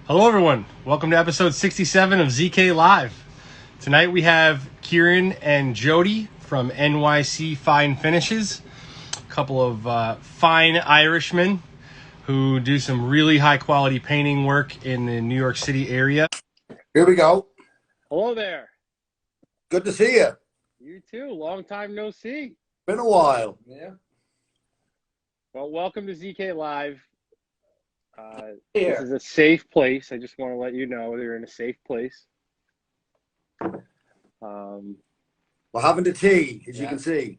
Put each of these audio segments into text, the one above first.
Hello, everyone. Welcome to episode 67 of ZK Live. Tonight we have Kieran and Jody from NYC Fine Finishes, a couple of fine Irishmen who do some really high quality painting work in the New York City area. Here we go. Hello there. Good to see you. You too. Long time no see. Been a while. Yeah. Well, welcome to ZK Live. Here. This is a safe place. I just want to let you know they're in a safe place. We're having the tea, as you can see.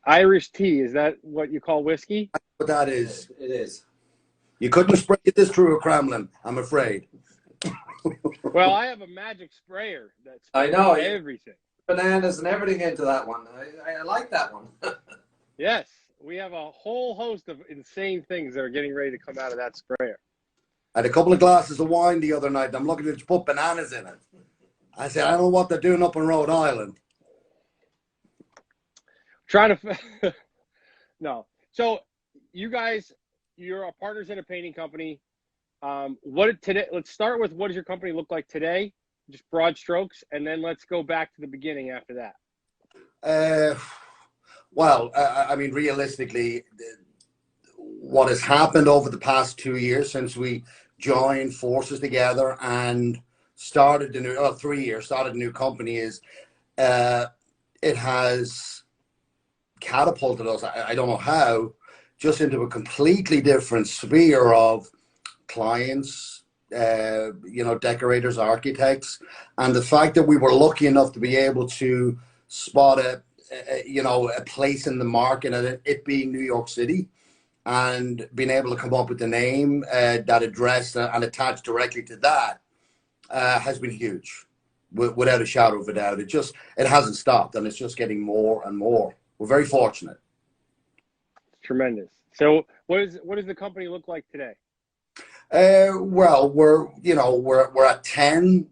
Irish tea, is that what you call whiskey? That's what that is. It is. You couldn't spray this through a Kremlin, I'm afraid. Well, I have a magic sprayer that's I know everything. Bananas and everything into that one. I like that one. Yes, we have a whole host of insane things that are getting ready to come out of that sprayer. I had a couple of glasses of wine the other night. I'm looking to put bananas in it. I said, I don't know what they're doing up in Rhode Island. Trying to no. So you guys, you're partners in a painting company. Let's start with what does your company look like today? Just broad strokes, and then let's go back to the beginning after that. Well, I mean, realistically, what has happened over the past 2 years since we joined forces together and started 3 years, started a new company is it has catapulted us, I don't know how, just into a completely different sphere of clients, decorators, architects, and the fact that we were lucky enough to be able to spot a place in the market, and it being New York City, and being able to come up with the name that addressed and attached directly to that has been huge, without a shadow of a doubt. It hasn't stopped, and it's just getting more and more. We're very fortunate. Tremendous. So what does the company look like today? Well, we're at 10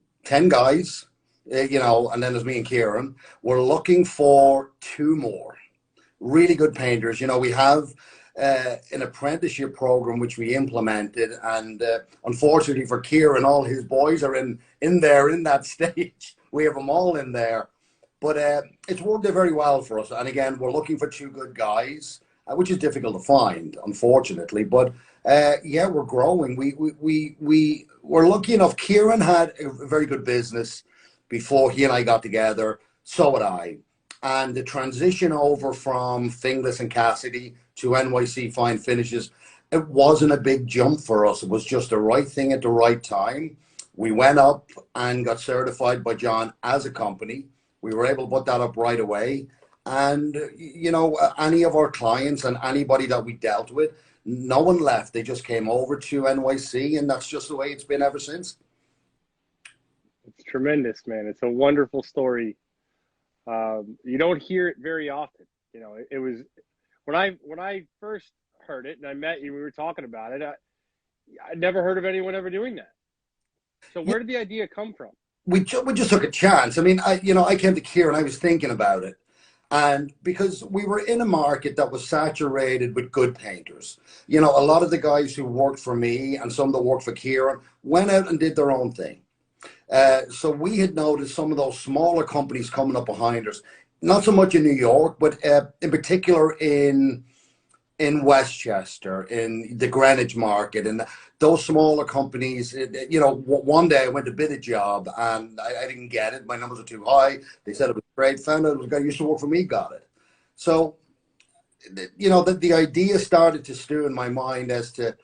guys, and then there's me and Kieran. We're looking for 2 more really good painters. We have an apprenticeship program which we implemented, and unfortunately for Kieran, all his boys are in that stage. We have them all in there, but it's worked out very well for us. And again, we're looking for 2 good guys, which is difficult to find, unfortunately. But we're growing. We're lucky enough. Kieran had a very good business before he and I got together. So had I. And the transition over from Finglas and Cassidy to NYC Fine Finishes, it wasn't a big jump for us. It was just the right thing at the right time. We went up and got certified by John as a company. We were able to put that up right away. And, any of our clients and anybody that we dealt with, no one left. They just came over to NYC, and that's just the way it's been ever since. It's tremendous, man. It's a wonderful story. You don't hear it very often. It was when I first heard it and I met you, we were talking about it. I never heard of anyone ever doing that. So where did the idea come from? We just took a chance. I mean, I came to Kieran, I was thinking about it. And because we were in a market that was saturated with good painters, a lot of the guys who worked for me and some that worked for Kieran went out and did their own thing. So we had noticed some of those smaller companies coming up behind us, not so much in New York, but in particular in Westchester, in the Greenwich market, and those smaller companies. One day I went to bid a job and I didn't get it. My numbers were too high. They said it was great. Found out it was a guy who used to work for me, got it. So, the idea started to stew in my mind as to,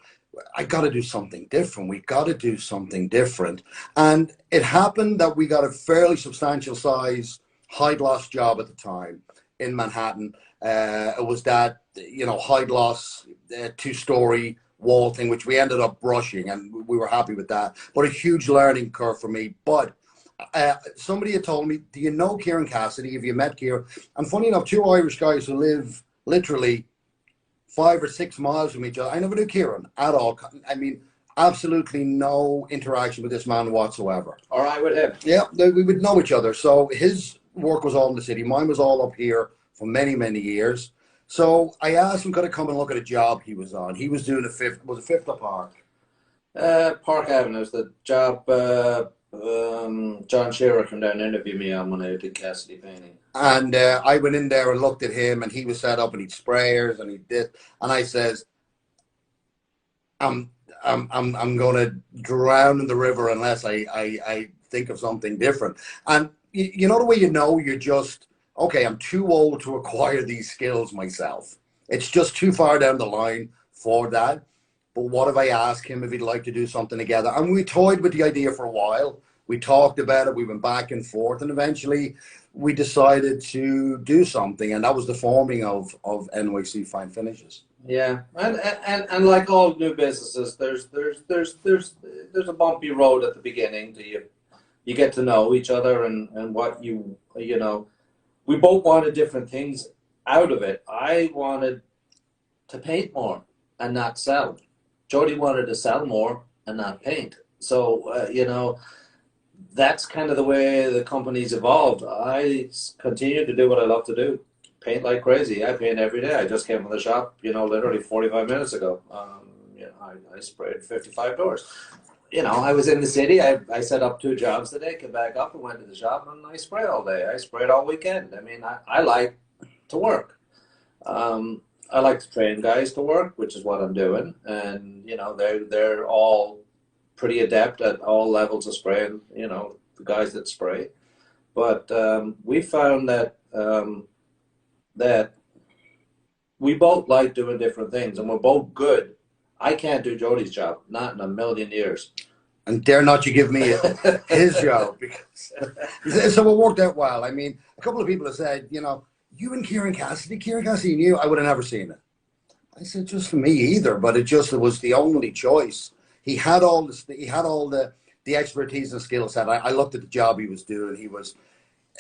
I got to do something different. We got to do something different. And it happened that we got a fairly substantial size high gloss job at the time in Manhattan. It was that, high gloss 2-story wall thing, which we ended up brushing, and we were happy with that. But a huge learning curve for me. But somebody had told me, do you know Kieran Cassidy? Have you met Kieran? And funny enough, 2 Irish guys who live literally 5 or 6 miles from each other. I never knew Kieran at all. I mean, absolutely no interaction with this man whatsoever. All right with him. Yeah, we would know each other. So his work was all in the city. Mine was all up here for many, many years. So I asked him, could I come and look at a job he was on? He was doing a fifth apart. Park Avenue is the job John Shearer came down and interviewed me on when I did Cassidy painting. And I went in there and looked at him, and he was set up, and he'd sprayers, and he did. And I says, I'm going to drown in the river unless I think of something different. And you know the way you know you're just, okay, I'm too old to acquire these skills myself. It's just too far down the line for that. But what if I ask him if he'd like to do something together? And we toyed with the idea for a while. We talked about it. We went back and forth. And eventually we decided to do something. And that was the forming of NYC Fine Finishes. Yeah, and like all new businesses, there's a bumpy road at the beginning. You get to know each other and what you know. We both wanted different things out of it. I wanted to paint more and not sell. Jody wanted to sell more and not paint. So you know, that's kind of the way the company's evolved. I continue to do what I love to do. Paint like crazy. I paint every day. I just came from the shop, you know, literally 45 minutes ago. You know, I sprayed 55 doors. You know, I was in the city. I set up 2 jobs today, came back up and went to the shop, and I sprayed all day. I sprayed all weekend. I mean, I like to work. I like to train guys to work, which is what I'm doing. And, you know, they're all pretty adept at all levels of spraying, you know, the guys that spray. But we found that that we both like doing different things, and we're both good. I can't do Jody's job, not in a million years. And dare not you give me his job, because so it worked out well. I mean, a couple of people have said, you know, you and Kieran Cassidy knew, I would have never seen it. I said, just for me either, but it was the only choice. He had all this, he had all the expertise and skill set. I looked at the job he was doing.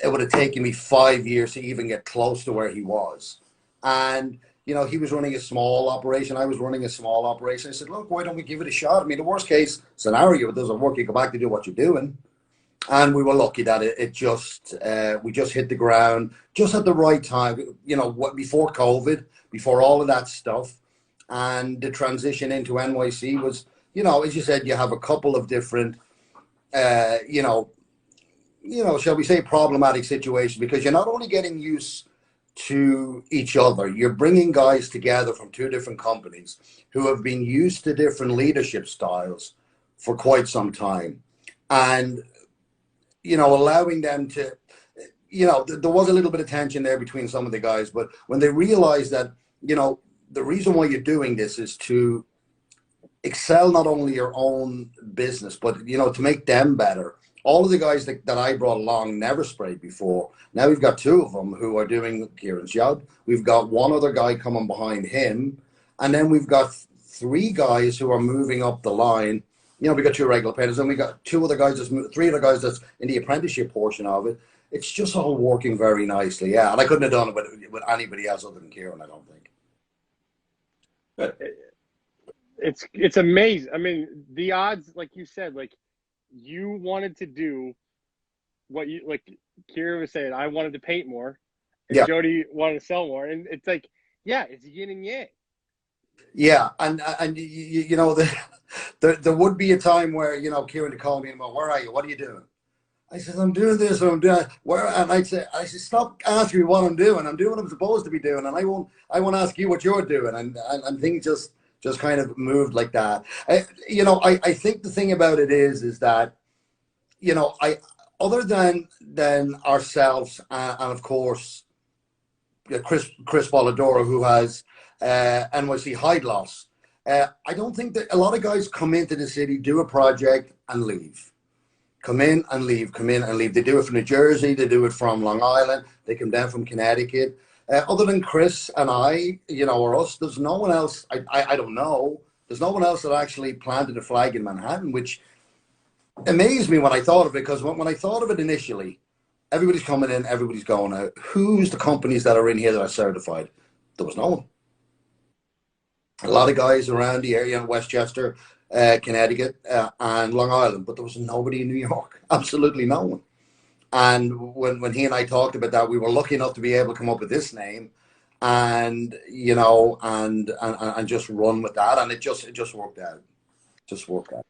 It would have taken me 5 years to even get close to where he was. And, you know, he was running a small operation. I was running a small operation. I said, look, why don't we give it a shot? I mean, the worst case scenario, it doesn't work, you go back to do what you're doing. And we were lucky that we just hit the ground just at the right time, you know, before COVID, before all of that stuff. And the transition into NYC was, you know, as you said, you have a couple of different, shall we say, problematic situations, because you're not only getting used to each other, you're bringing guys together from 2 different companies who have been used to different leadership styles for quite some time. And, you know, allowing them to, you know, there was a little bit of tension there between some of the guys, but when they realized that, you know, the reason why you're doing this is to excel not only your own business, but, you know, to make them better. All of the guys that I brought along never sprayed before. Now we've got 2 of them who are doing Kieran's job. We've got 1 other guy coming behind him. And then we've got 3 guys who are moving up the line. You know, we got 2 regular painters, and we got 3 other guys that's in the apprenticeship portion of it. It's just all working very nicely. Yeah, and I couldn't have done it with anybody else other than Kieran, I don't think. But it's amazing. I mean, the odds, like you said, like, you wanted to do what you, like Kieran was saying, I wanted to paint more, and yeah. Jody wanted to sell more, and it's like, yeah, it's yin and yang. Yeah, and you know, there would be a time where, you know, Kieran would call me and go, where are you? What are you doing? I said, I'm doing this, or I'm doing where, and I said, stop asking me what I'm doing. I'm doing what I'm supposed to be doing, and I won't ask you what you're doing, and things just kind of moved like that. You know, I think the thing about it is that, you know, other than ourselves and of course Chris Polidoro, who has NYC Hide Loss, I don't think that a lot of guys come into the city, do a project and leave. Come in and leave, come in and leave. They do it from New Jersey, they do it from Long Island, they come down from Connecticut. Other than Chris and I, you know, or us, there's no one else, I don't know, there's no one else that actually planted a flag in Manhattan, which amazed me when I thought of it, because when I thought of it initially, everybody's coming in, everybody's going out. Who's the companies that are in here that are certified? There was no one. A lot of guys around the area in Westchester, Connecticut, and Long Island, but there was nobody in New York, absolutely no one. And when he and I talked about that, we were lucky enough to be able to come up with this name, and, you know, and just run with that, and it just worked out. just work out.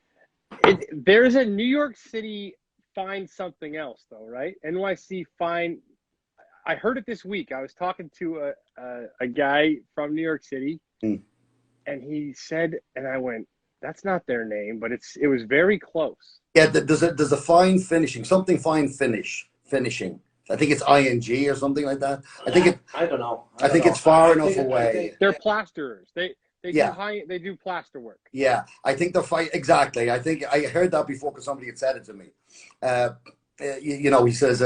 There's a New York City find something else though, right? NYC find. I heard it this week. I was talking to a guy from New York City, and he said, and I went, "That's not their name," but it was very close. Yeah, there's a fine finishing, something fine finishing. I think it's ing or something like that. I don't know. I think it's far enough away. They're plasterers. They do plaster work. Yeah, I think they're fine. Exactly. I think I heard that before because somebody had said it to me. He says,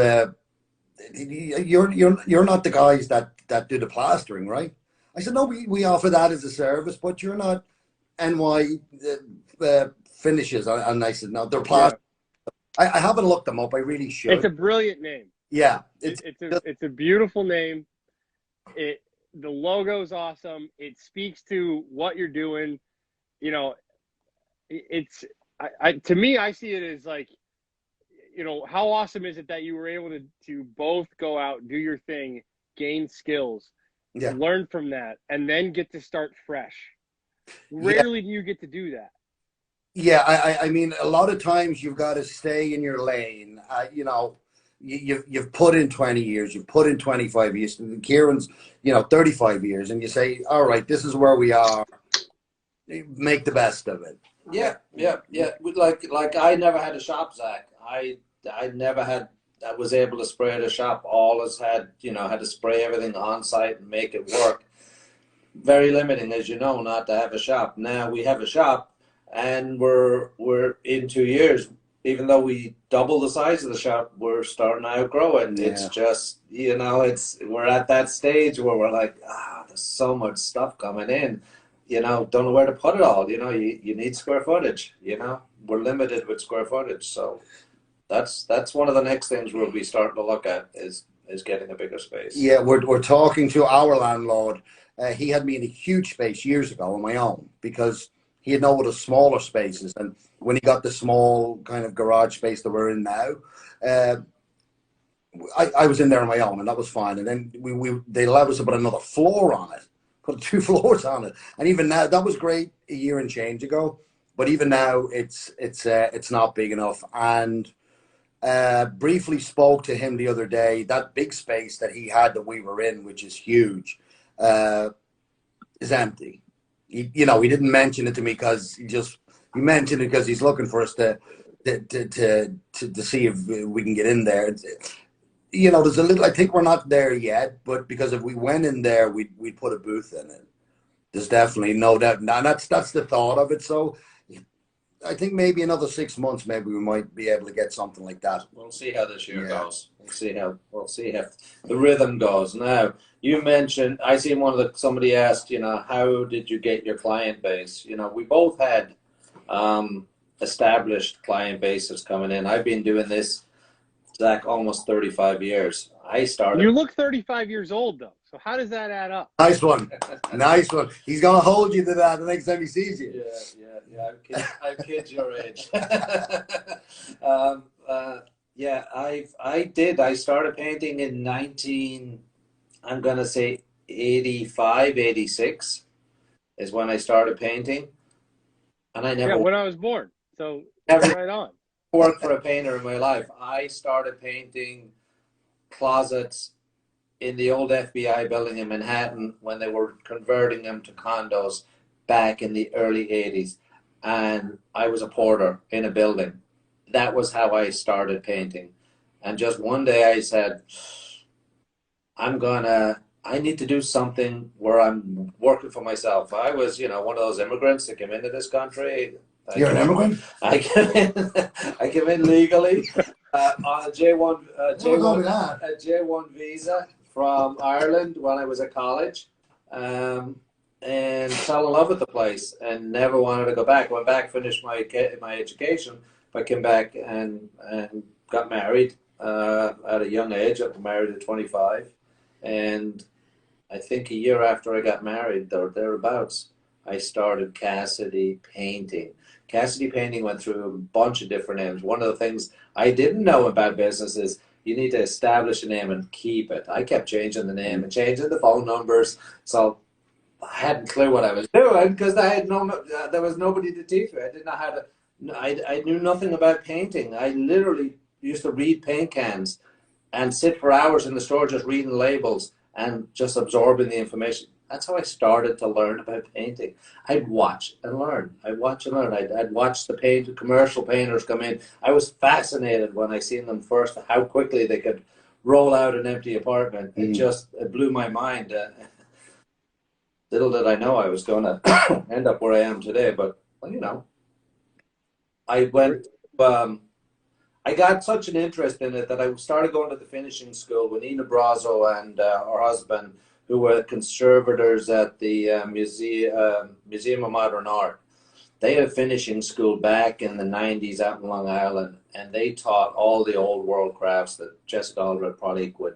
"You're not the guys that do the plastering, right?" I said, "No, we offer that as a service, but you're not NY finishes." And I said, "No, they're plaster." Yeah. I haven't looked them up. I really should. It's a brilliant name. Yeah, it's a beautiful name. The logo's awesome. It speaks to what you're doing. You know, to me, I see it as like, you know, how awesome is it that you were able to both go out, do your thing, gain skills, learn from that, and then get to start fresh. Rarely do you get to do that. Yeah, I mean, a lot of times you've got to stay in your lane. You know, you've put in 20 years, you've put in 25 years. Kieran's, 35 years, and you say, all right, this is where we are. Make the best of it. Yeah. Like I never had a shop, Zach. I never had. I was able to spray at a shop. Always had to spray everything on site and make it work. Very limiting, as you know, not to have a shop. Now we have a shop, and we're in 2 years. Even though we double the size of the shop, we're starting to outgrow it. Yeah. It's just, we're at that stage where we're like, there's so much stuff coming in, don't know where to put it all. You need square footage, we're limited with square footage. So that's one of the next things we'll be starting to look at is getting a bigger space. Yeah, we're talking to our landlord. He had me in a huge space years ago on my own because he had no other smaller spaces. And when he got the small kind of garage space that we're in now, I was in there on my own, and that was fine. And then they allowed us to put another floor on it, put 2 floors on it. And even now, that was great a year and change ago. But even now, it's not big enough. And briefly spoke to him the other day. That big space that he had that we were in, which is huge, is empty. He didn't mention it to me because he mentioned it because he's looking for us to see if we can get in there. There's a little. I think we're not there yet, but because if we went in there, we'd put a booth in it. There's definitely no doubt. Now that's the thought of it. So I think maybe another 6 months, maybe we might be able to get something like that. We'll see how this year goes. We'll see how the rhythm goes. Now, you mentioned, I seen somebody asked, how did you get your client base? We both had established client bases coming in. I've been doing this, Zach, almost 35 years. I started. You look 35 years old, though. So how does that add up? Nice one. Nice one. He's going to hold you to that the next time he sees you. Yeah. I'm kids your age. I started painting in 85, 86 is when I started painting. And I never. Yeah, when I was born. So never right on. Worked for a painter in my life. I started painting closets in the old FBI building in Manhattan when they were converting them to condos back in the early 80s. And I was a porter in a building. That was how I started painting. And just one day I said, I need to do something where I'm working for myself. I was, one of those immigrants that came into this country. You're an immigrant? I came in legally on a J1 visa from Ireland when I was at college, and fell in love with the place and never wanted to go back. Went back, finished my education, but came back and got married at a young age. I got married at 25, and I think a year after I got married, or thereabouts, I started Cassidy Painting. Cassidy Painting went through a bunch of different names. One of the things I didn't know about business is you need to establish a name and keep it. I kept changing the name and changing the phone numbers. So I hadn't a clue what I was doing because I had there was nobody to teach me. I didn't know how to. I knew nothing about painting. I literally used to read paint cans and sit for hours in the store just reading labels and just absorbing the information. That's how I started to learn about painting. I'd watch and learn. I'd watch and learn. I'd watch the commercial painters come in. I was fascinated when I seen them first, how quickly they could roll out an empty apartment. It blew my mind. Little did I know I was going to end up where I am today. But, well, you know, I went, I got such an interest in it that I started going to the finishing school with Nina Brazo and her husband, who were conservators at the Museum of Modern Art. They had a finishing school back in the 90s out in Long Island, and they taught all the old world crafts that Jessica Aldred probably would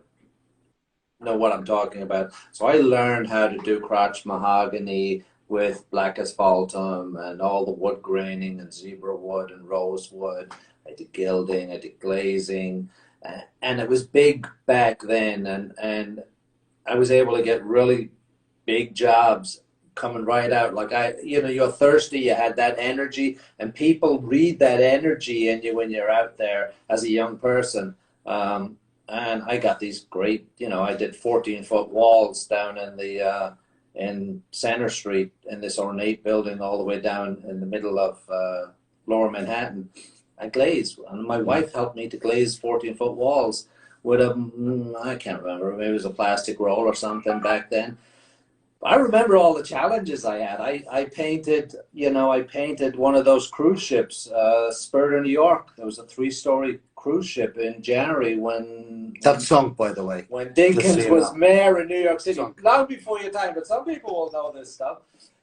know what I'm talking about. So I learned how to do crotch mahogany with black asphaltum and all the wood graining and zebra wood and rosewood. I did gilding, I did glazing, and it was big back then, and I was able to get really big jobs coming right out. Like you're thirsty, you had that energy, and people read that energy in you when you're out there as a young person. And I got these great, I did 14-foot walls down in Center Street in this ornate building all the way down in the middle of Lower Manhattan. I glazed, and my wife helped me to glaze 14-foot walls with I can't remember, maybe it was a plastic roll or something back then. I remember all the challenges I had. I painted, I painted one of those cruise ships, Spirit of New York. There was a 3-story cruise ship in January that sunk, by the way. When Dinkins was mayor in New York City. Long before your time, but some people will know this stuff.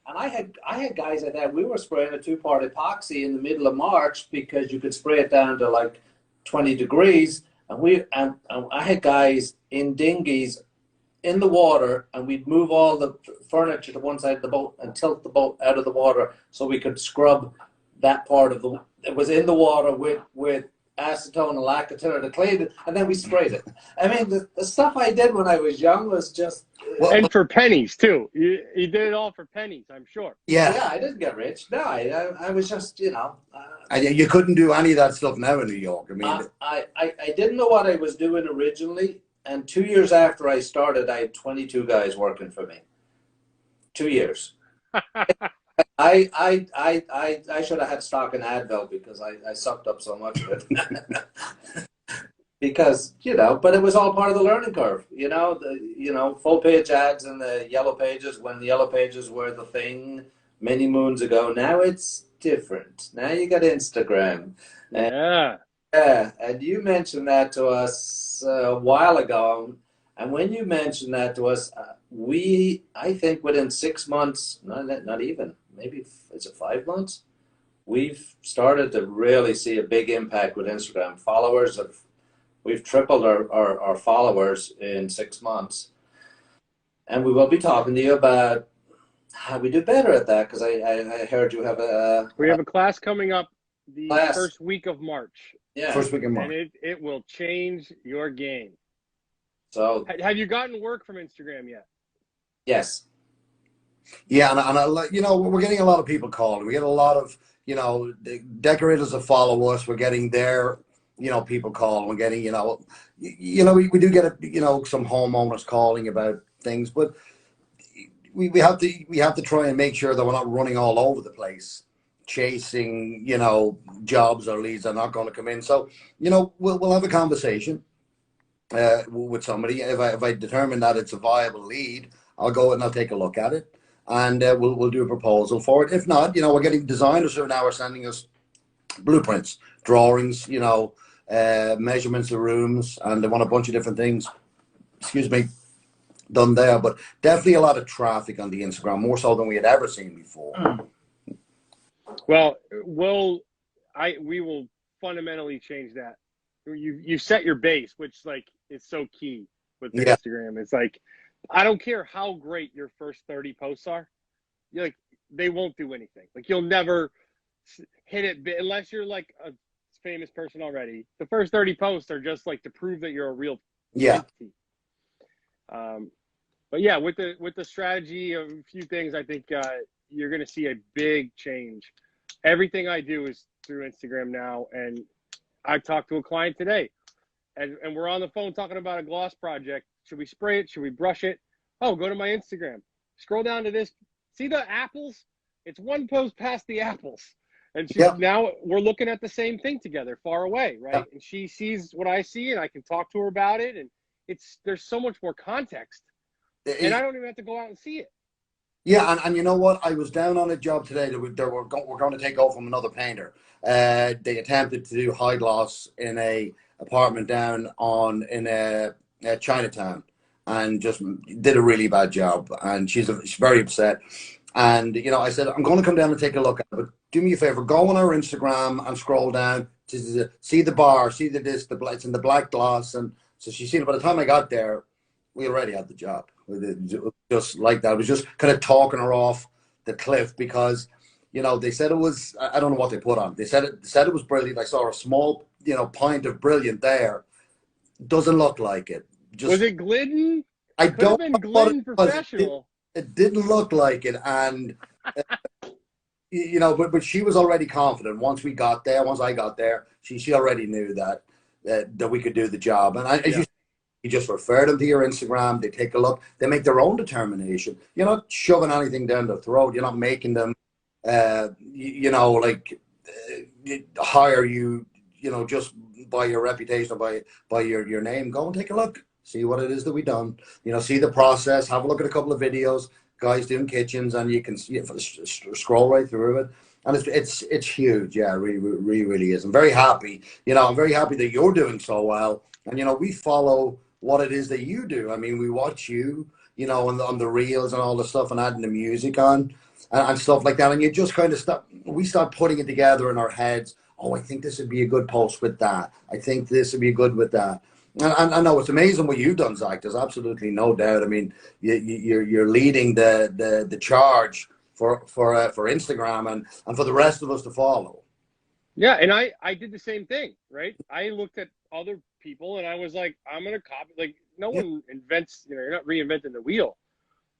And I had guys like that. We were spraying a 2-part epoxy in the middle of March because you could spray it down to like 20 degrees. And I had guys in dinghies in the water, and we'd move all the furniture to one side of the boat and tilt the boat out of the water so we could scrub that part of it was in the water with acetone and lacquer to clean it, and then we sprayed it. I mean, the stuff I did when I was young was just... and for pennies, too. You did it all for pennies, I'm sure. Yeah, I didn't get rich. No, I was just, you couldn't do any of that stuff now in New York. I mean... I didn't know what I was doing originally, and 2 years after I started, I had 22 guys working for me. 2 years. I should have had stock in Advil because I sucked up so much of it. Because, but it was all part of the learning curve. Full page ads in the yellow pages when the yellow pages were the thing many moons ago. Now it's different. Now you got Instagram. Yeah. Yeah, and you mentioned that to us a while ago. And when you mentioned that to us, I think within 6 months, not even, maybe, is it 5 months? We've started to really see a big impact with Instagram. We've tripled our followers in 6 months. And we will be talking to you about how we do better at that, because I heard you have we have a class coming up the first week of March. Yeah, first week of March. And it will change your game. So, have you gotten work from Instagram yet? Yes. Yeah, and we're getting a lot of people calling. We get a lot of, decorators that follow us. We're getting their, people calling. We're getting, we do get, some homeowners calling about things, but we have to try and make sure that we're not running all over the place, chasing, jobs or leads that are not going to come in. So, we'll have a conversation with somebody. If I determine that it's a viable lead, I'll go and I'll take a look at it, and we'll do a proposal for it. If not, we're getting designers who now are sending us blueprints, drawings, measurements of rooms, and they want a bunch of different things. Excuse me. Done there, but definitely a lot of traffic on the Instagram, more so than we had ever seen before. Well, we will fundamentally change that. You set your base, which is so key with Instagram. It's like, I don't care how great your first 30 posts are, they won't do anything. You'll never hit it unless you're like a famous person already. The first 30 posts are just to prove that you're a real entity. But yeah, with the strategy of a few things, I think you're going to see a big change. Everything I do is through Instagram now, and I talked to a client today, and we're on the phone talking about a gloss project. Should we spray it? Should we brush it? Oh, go to my Instagram. Scroll down to this. See the apples? It's one post past the apples. And now we're looking at the same thing together, far away, right? Yeah. And she sees what I see, and I can talk to her about it. And there's so much more context, and I don't even have to go out and see it. Yeah, and you know what? I was down on a job today that we're going to take over from another painter. They attempted to do high gloss in a apartment down in Chinatown, and just did a really bad job. And she's very upset. And I said, I'm going to come down and take a look at it, but do me a favor, go on our Instagram and scroll down to see the bar, see it's in the black gloss. And so she's seen it. By the time I got there, we already had the job. Just like that. It was just kind of talking her off the cliff because, they said it was, I don't know what they put on. They said it was brilliant. I saw a small, pint of brilliant there. Doesn't look like it. Was it Glidden? I don't know. Glidden Professional. It didn't look like it. And, but she was already confident. Once I got there, she already knew that we could do the job. And you just refer them to your Instagram. They take a look. They make their own determination. You're not shoving anything down their throat. You're not making them, hire you, just by your reputation or by your name. Go and take a look. See what it is that we done. See the process. Have a look at a couple of videos. Guys doing kitchens, and you can scroll right through it. And it's huge. Yeah, it really is. I'm very happy. I'm very happy that you're doing so well. And we follow what it is that you do. I mean, we watch you, on the reels and all the stuff, and adding the music on and stuff like that. And you just kind of we start putting it together in our heads. Oh, I think this would be a good post with that. I think this would be good with that. And I know it's amazing what you've done, Zach. There's absolutely no doubt. I mean, you're leading the charge for Instagram and for the rest of us to follow. Yeah, and I did the same thing, right? I looked at other people and I was like, I'm gonna copy. Like, no one invents, you're not reinventing the wheel.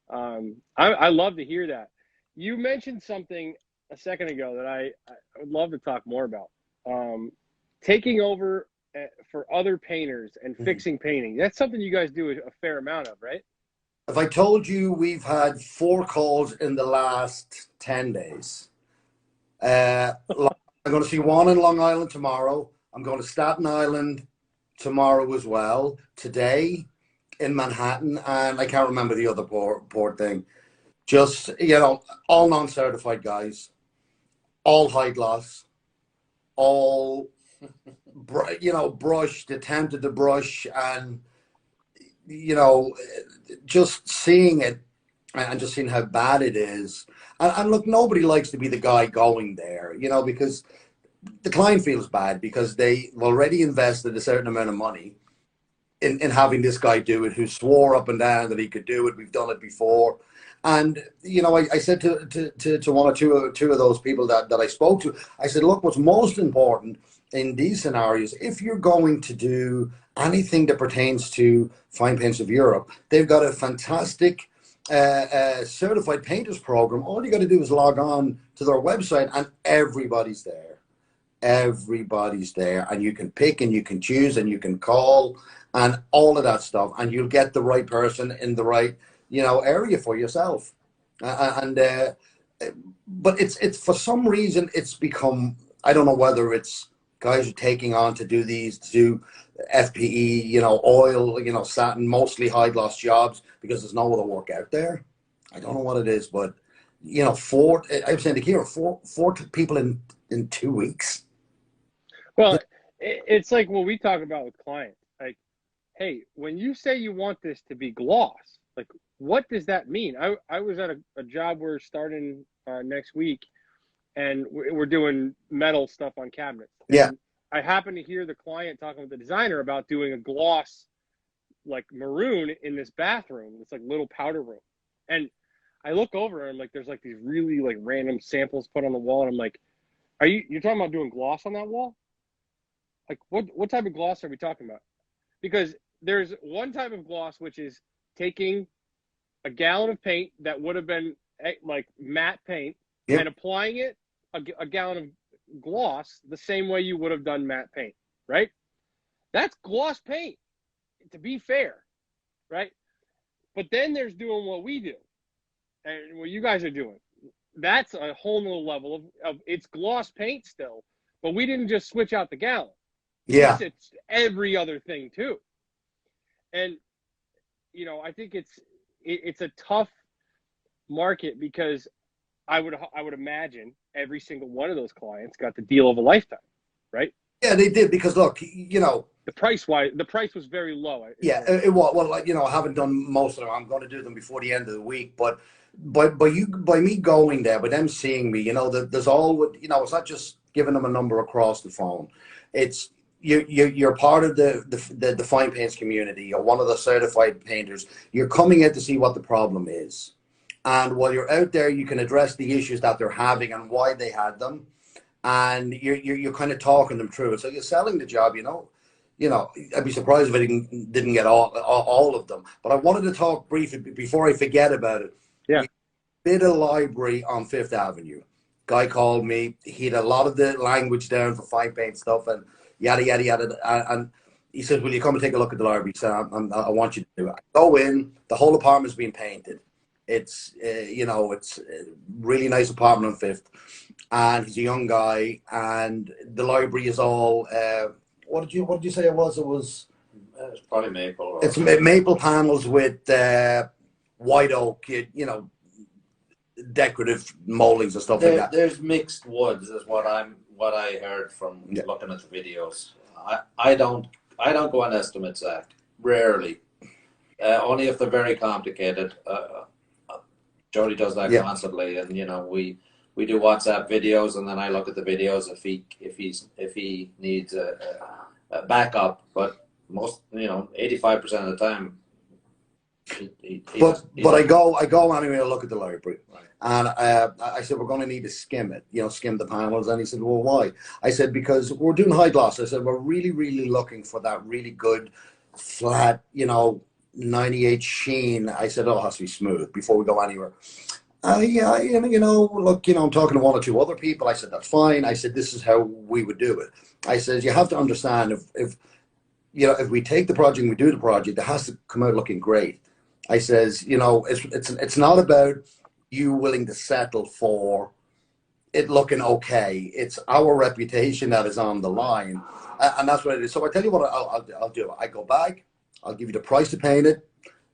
I love to hear that. You mentioned something a second ago that I would love to talk more about. Taking over for other painters and fixing painting. That's something you guys do a fair amount of, right? If I told you we've had 4 calls in the last 10 days. I'm going to see one in Long Island tomorrow. I'm going to Staten Island tomorrow as well. Today in Manhattan, and I can't remember the other port thing. Just, all non-certified guys, all high gloss, all, brushed, attempted to brush, and, just seeing it and just seeing how bad it is. And look, nobody likes to be the guy going there, because the client feels bad because they've already invested a certain amount of money in having this guy do it, who swore up and down that he could do it. We've done it before. And, I said to one or two of those people that I spoke to, I said, look, what's most important in these scenarios, if you're going to do anything that pertains to Fine Paints of Europe, they've got a fantastic certified painters program. All you got to do is log on to their website and everybody's there. Everybody's there, and you can pick and you can choose and you can call and all of that stuff, and you'll get the right person in the right area for yourself. But it's for some reason it's become, I don't know whether it's guys are taking on to do FPE, oil, satin, mostly high gloss jobs because there's no other work out there. I don't know what it is, but I'm saying to Kira, four people in 2 weeks. Well, it's like what we talk about with clients. Like, hey, when you say you want this to be gloss, like, what does that mean? I was at a job we're starting next week, and we're doing metal stuff on cabinets. Yeah. And I happened to hear the client talking with the designer about doing a gloss, like maroon, in this bathroom. It's like little powder room. And I look over and like, there's like these really like random samples put on the wall. And I'm like, you're talking about doing gloss on that wall? Like, what type of gloss are we talking about? Because there's one type of gloss, which is taking a gallon of paint that would have been like matte paint, Yep. and applying it a gallon of gloss the same way you would have done matte paint, right? That's gloss paint, to be fair, right? But then there's doing what we do and what you guys are doing. That's a whole nother level of it's gloss paint still, but we didn't just switch out the gallon. Yeah. It's every other thing too. And, you know, I think it's a tough market because I would imagine every single one of those clients got the deal of a lifetime, right? Yeah, they did, because look, you know, the price was very low. Yeah, it was. Well, like, you know, I haven't done most of them. I'm going to do them before the end of the week. But by me going there, by them seeing me, you know, there's all, you know, it's not just giving them a number across the phone. It's you're part of the fine paints community. You're one of the certified painters. You're coming out to see what the problem is, and while you're out there, you can address the issues that they're having and why they had them, and you're kind of talking them through it. So you're selling the job, you know. You know, I'd be surprised if I didn't get all of them. But I wanted to talk briefly before I forget about it. Yeah. We did a library on Fifth Avenue. Guy called me. He had a lot of the language down for fine paint stuff and yada, yada, yada. And he said, will you come and take a look at the library? So I want you to do it. I go in. The whole apartment's been painted. It's, you know, it's a really nice apartment on Fifth. And he's a young guy. And the library is all... What did you say it was? It's probably maple. It's maple panels with white oak, you know, decorative moldings and stuff like that. There's mixed woods, is what I heard from looking at the videos. I don't go on estimates, Zach. Rarely, only if they're very complicated. Jody does that constantly, and you know we do WhatsApp videos, and then I look at the videos if he needs a backup. But most, you know, 85% of the time. But I go anyway to look at the library, right. And I said, we're going to need to skim it, you know, skim the panels. And he said, well, why? I said, because we're doing high gloss. I said, we're really looking for that really good flat, you know, 98 sheen. I said, oh, it has to be smooth before we go anywhere. Yeah, you know, look, you know, I'm talking to one or two other people. I said, that's fine. I said, this is how we would do it. I said, you have to understand, if you know, if we take the project and we do the project, it has to come out looking great. I says, you know, it's not about you willing to settle for it looking okay. It's our reputation that is on the line, and that's what it is. So I tell you what I'll do. I go back. I'll give you the price to paint it,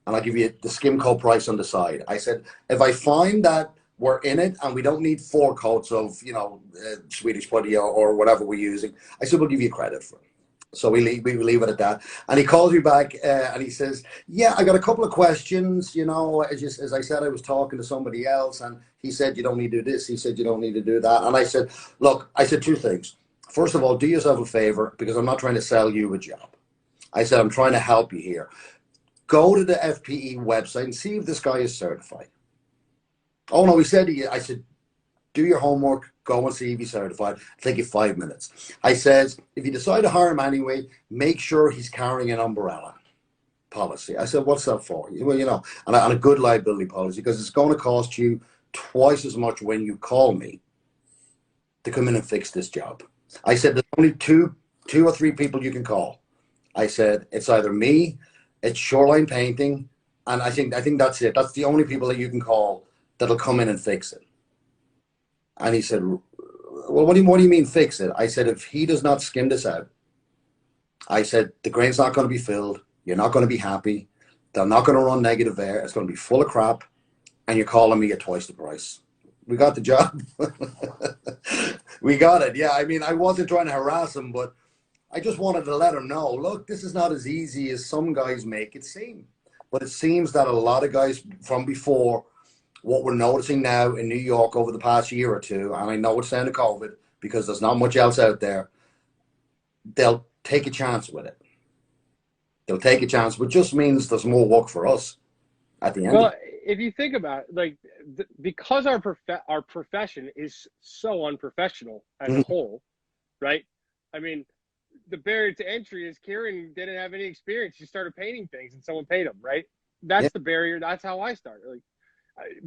and I'll give you the skim coat price on the side. I said, if I find that we're in it and we don't need 4 coats of, you know, Swedish putty or whatever we're using, I said, we'll give you credit for it. So we leave it at that. And he calls me back and he says, yeah, I got a couple of questions. You know, as I said, I was talking to somebody else and he said, you don't need to do this. He said, you don't need to do that. And I said, look, I said 2 things. First of all, do yourself a favor, because I'm not trying to sell you a job. I said, I'm trying to help you here. Go to the FPE website and see if this guy is certified. Oh, no, he said, I said, do your homework, go and see if he's certified. It'll take you 5 minutes. I says, if you decide to hire him anyway, make sure he's carrying an umbrella policy. I said, what's that for? Well, you know, and a good liability policy, because it's going to cost you twice as much when you call me to come in and fix this job. I said, there's only two or three people you can call. I said, it's either me, it's Shoreline Painting, and I think that's it. That's the only people that you can call that'll come in and fix it. And he said, well, what do you mean fix it? I said, if he does not skim this out, I said, the grain's not going to be filled. You're not going to be happy. They're not going to run negative air. It's going to be full of crap. And you're calling me at twice the price. We got the job. We got it. Yeah, I mean, I wasn't trying to harass him, but I just wanted to let him know, look, this is not as easy as some guys make it seem. But it seems that a lot of guys from before, what we're noticing now in New York over the past year or two, and I know it's down to COVID because there's not much else out there, they'll take a chance with it. They'll take a chance, which just means there's more work for us at the end. Well, if you think about it, like, because our profession is so unprofessional as a whole, right? I mean, the barrier to entry is Kieran didn't have any experience. He started painting things and someone paid him, right? that's the barrier. That's how I started.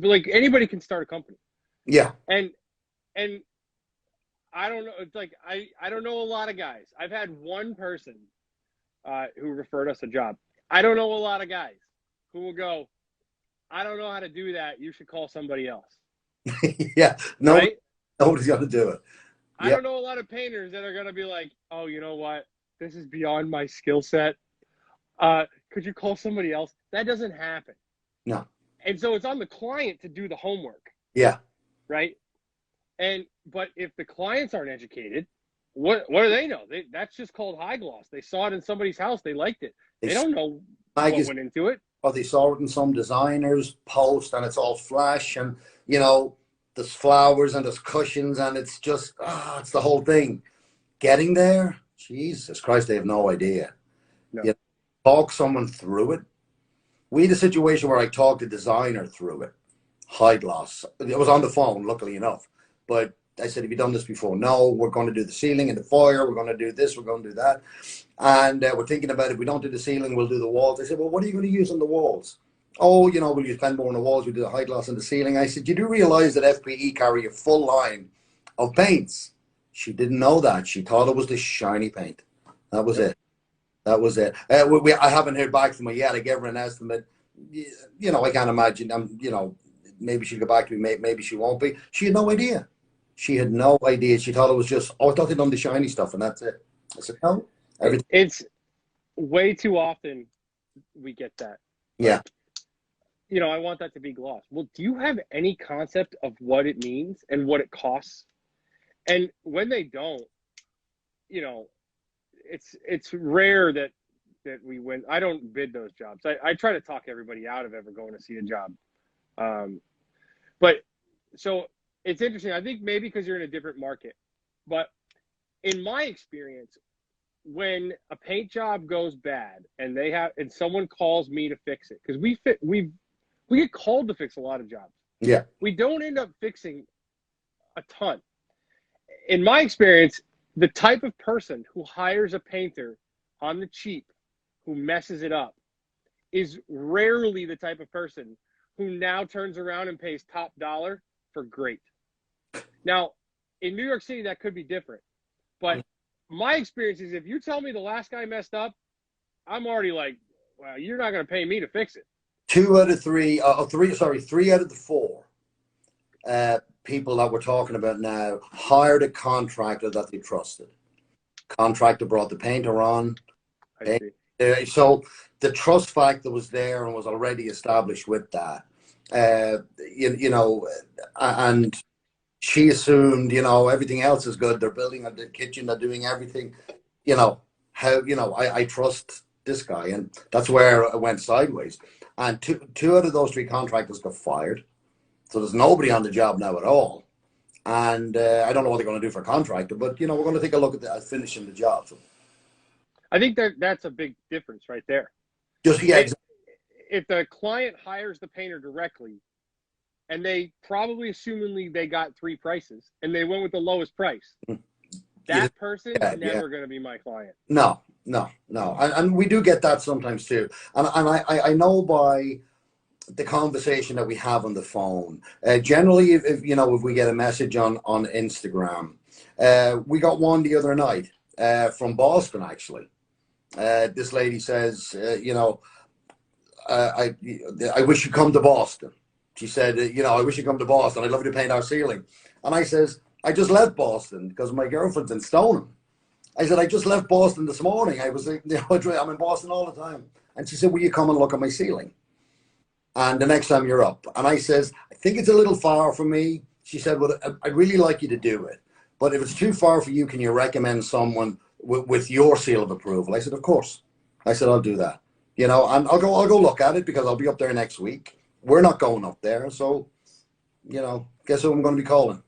Like anybody can start a company. Yeah. And I don't know. It's like I don't know a lot of guys. I've had one person who referred us a job. I don't know a lot of guys who will go, I don't know how to do that. You should call somebody else. Yeah. Right? Nobody's going to do it. I don't know a lot of painters that are going to be like, oh, you know what? This is beyond my skill set. Could you call somebody else? That doesn't happen. No. And so it's on the client to do the homework. Yeah. Right? But if the clients aren't educated, what do they know? That's just called high gloss. They saw it in somebody's house. They liked it. They don't know what went into it. Or they saw it in some designer's post and it's all flash and, you know, there's flowers and there's cushions and it's just, it's the whole thing. Getting there, Jesus Christ, they have no idea. No. You talk someone through it. We had a situation where I talked a designer through it. High gloss. It was on the phone, luckily enough. But I said, have you done this before? No, we're going to do the ceiling and the foyer. We're going to do this. We're going to do that. And we're thinking about if we don't do the ceiling, we'll do the walls. I said, well, what are you going to use on the walls? Oh, you know, will you spend more on the walls? We do the high gloss on the ceiling. I said, you do realize that FPE carry a full line of paints? She didn't know that. She thought it was the shiny paint. That was it. That was it. I haven't heard back from her yet. I gave her an estimate. You know, I can't imagine. You know, maybe she'll go back to me. Maybe she won't be. She had no idea. She had no idea. She thought it was just, I thought they'd done the shiny stuff and that's it. I said, no. It's way too often we get that. Yeah. You know, I want that to be gloss. Well, do you have any concept of what it means and what it costs? And when they don't, you know, it's rare that we win. I don't bid those jobs. I try to talk everybody out of ever going to see a job. But so it's interesting. I think maybe because you're in a different market, but in my experience, when a paint job goes bad and someone calls me to fix it, because we get called to fix a lot of jobs. Yeah. We don't end up fixing a ton. In my experience, the type of person who hires a painter on the cheap, who messes it up, is rarely the type of person who now turns around and pays top dollar for great. Now, in New York City, that could be different. But my experience is if you tell me the last guy messed up, I'm already like, well, you're not going to pay me to fix it. 3 out of the 4 people that we're talking about now hired a contractor that they trusted. Contractor brought the painter on. So the trust factor was there and was already established with that. You know, and she assumed, you know, everything else is good. They're building the kitchen, they're doing everything. You know, I trust this guy. And that's where it went sideways. And two out of those 3 contractors got fired. So there's nobody on the job now at all. And I don't know what they're going to do for a contractor, but, you know, we're going to take a look at finishing the job. So, I think that's a big difference right there. just, yeah, exactly. If the client hires the painter directly, and they probably assumingly they got 3 prices, and they went with the lowest price, that person is never going to be my client. No. And we do get that sometimes too. And I know by the conversation that we have on the phone, generally, if we get a message on Instagram, we got one the other night from Boston, actually. This lady says, I wish you'd come to Boston. She said, I wish you'd come to Boston. I'd love you to paint our ceiling. And I says, I just left Boston because my girlfriend's in Stoneham. I said, I just left Boston this morning. I'm in Boston all the time. And she said, will you come and look at my ceiling? And the next time you're up. And I says, I think it's a little far for me. She said, well, I'd really like you to do it. But if it's too far for you, can you recommend someone with your seal of approval? I said, of course. I said, I'll do that. And I'll go look at it because I'll be up there next week. We're not going up there. So, guess who I'm going to be calling?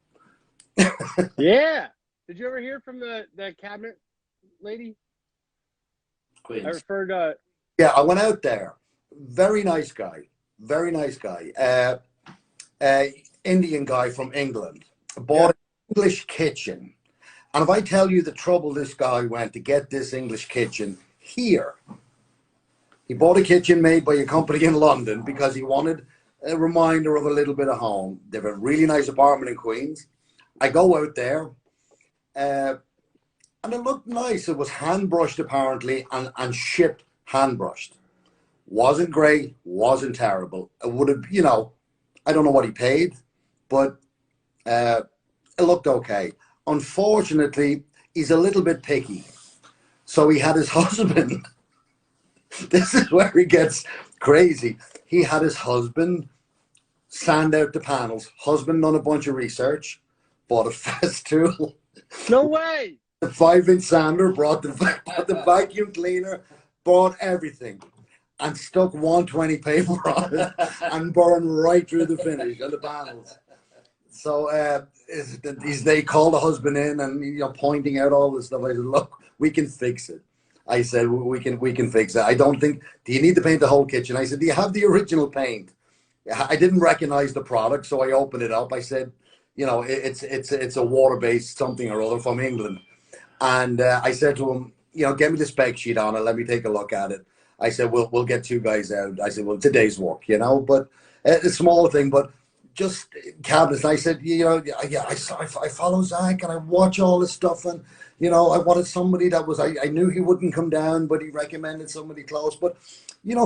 Yeah. Did you ever hear from the cabinet lady? Queens. I referred Yeah, I went out there. Very nice guy. Very nice guy. Indian guy from England. Bought an English kitchen. And if I tell you the trouble this guy went to get this English kitchen here, He bought a kitchen made by a company in London because he wanted a reminder of a little bit of home. They have a really nice apartment in Queens. I go out there, and it looked nice. It was hand brushed apparently, and shipped hand brushed. Wasn't great, wasn't terrible. It would have, I don't know what he paid, but it looked okay. Unfortunately, he's a little bit picky. So he had his husband. This is where he gets crazy. He had his husband sand out the panels. Husband done a bunch of research, bought a Festool. No way. The 5-inch sander, brought the vacuum cleaner, bought everything, and stuck 120 paper on it and burned right through the finish on the panels. So they called the husband in and pointing out all this stuff. I said, look, we can fix it. I said, we can fix it. I don't think, do you need to paint the whole kitchen? I said, do you have the original paint? I didn't recognize the product, so I opened it up. I said, it's a water-based something or other from England. And I said to him, get me the spec sheet on it. Let me take a look at it. I said, we'll get 2 guys out. I said, well, today's work, but a small thing, but just cabinets. I said, I follow Zach and I watch all this stuff. And, I wanted somebody that was, I knew he wouldn't come down, but he recommended somebody close. But,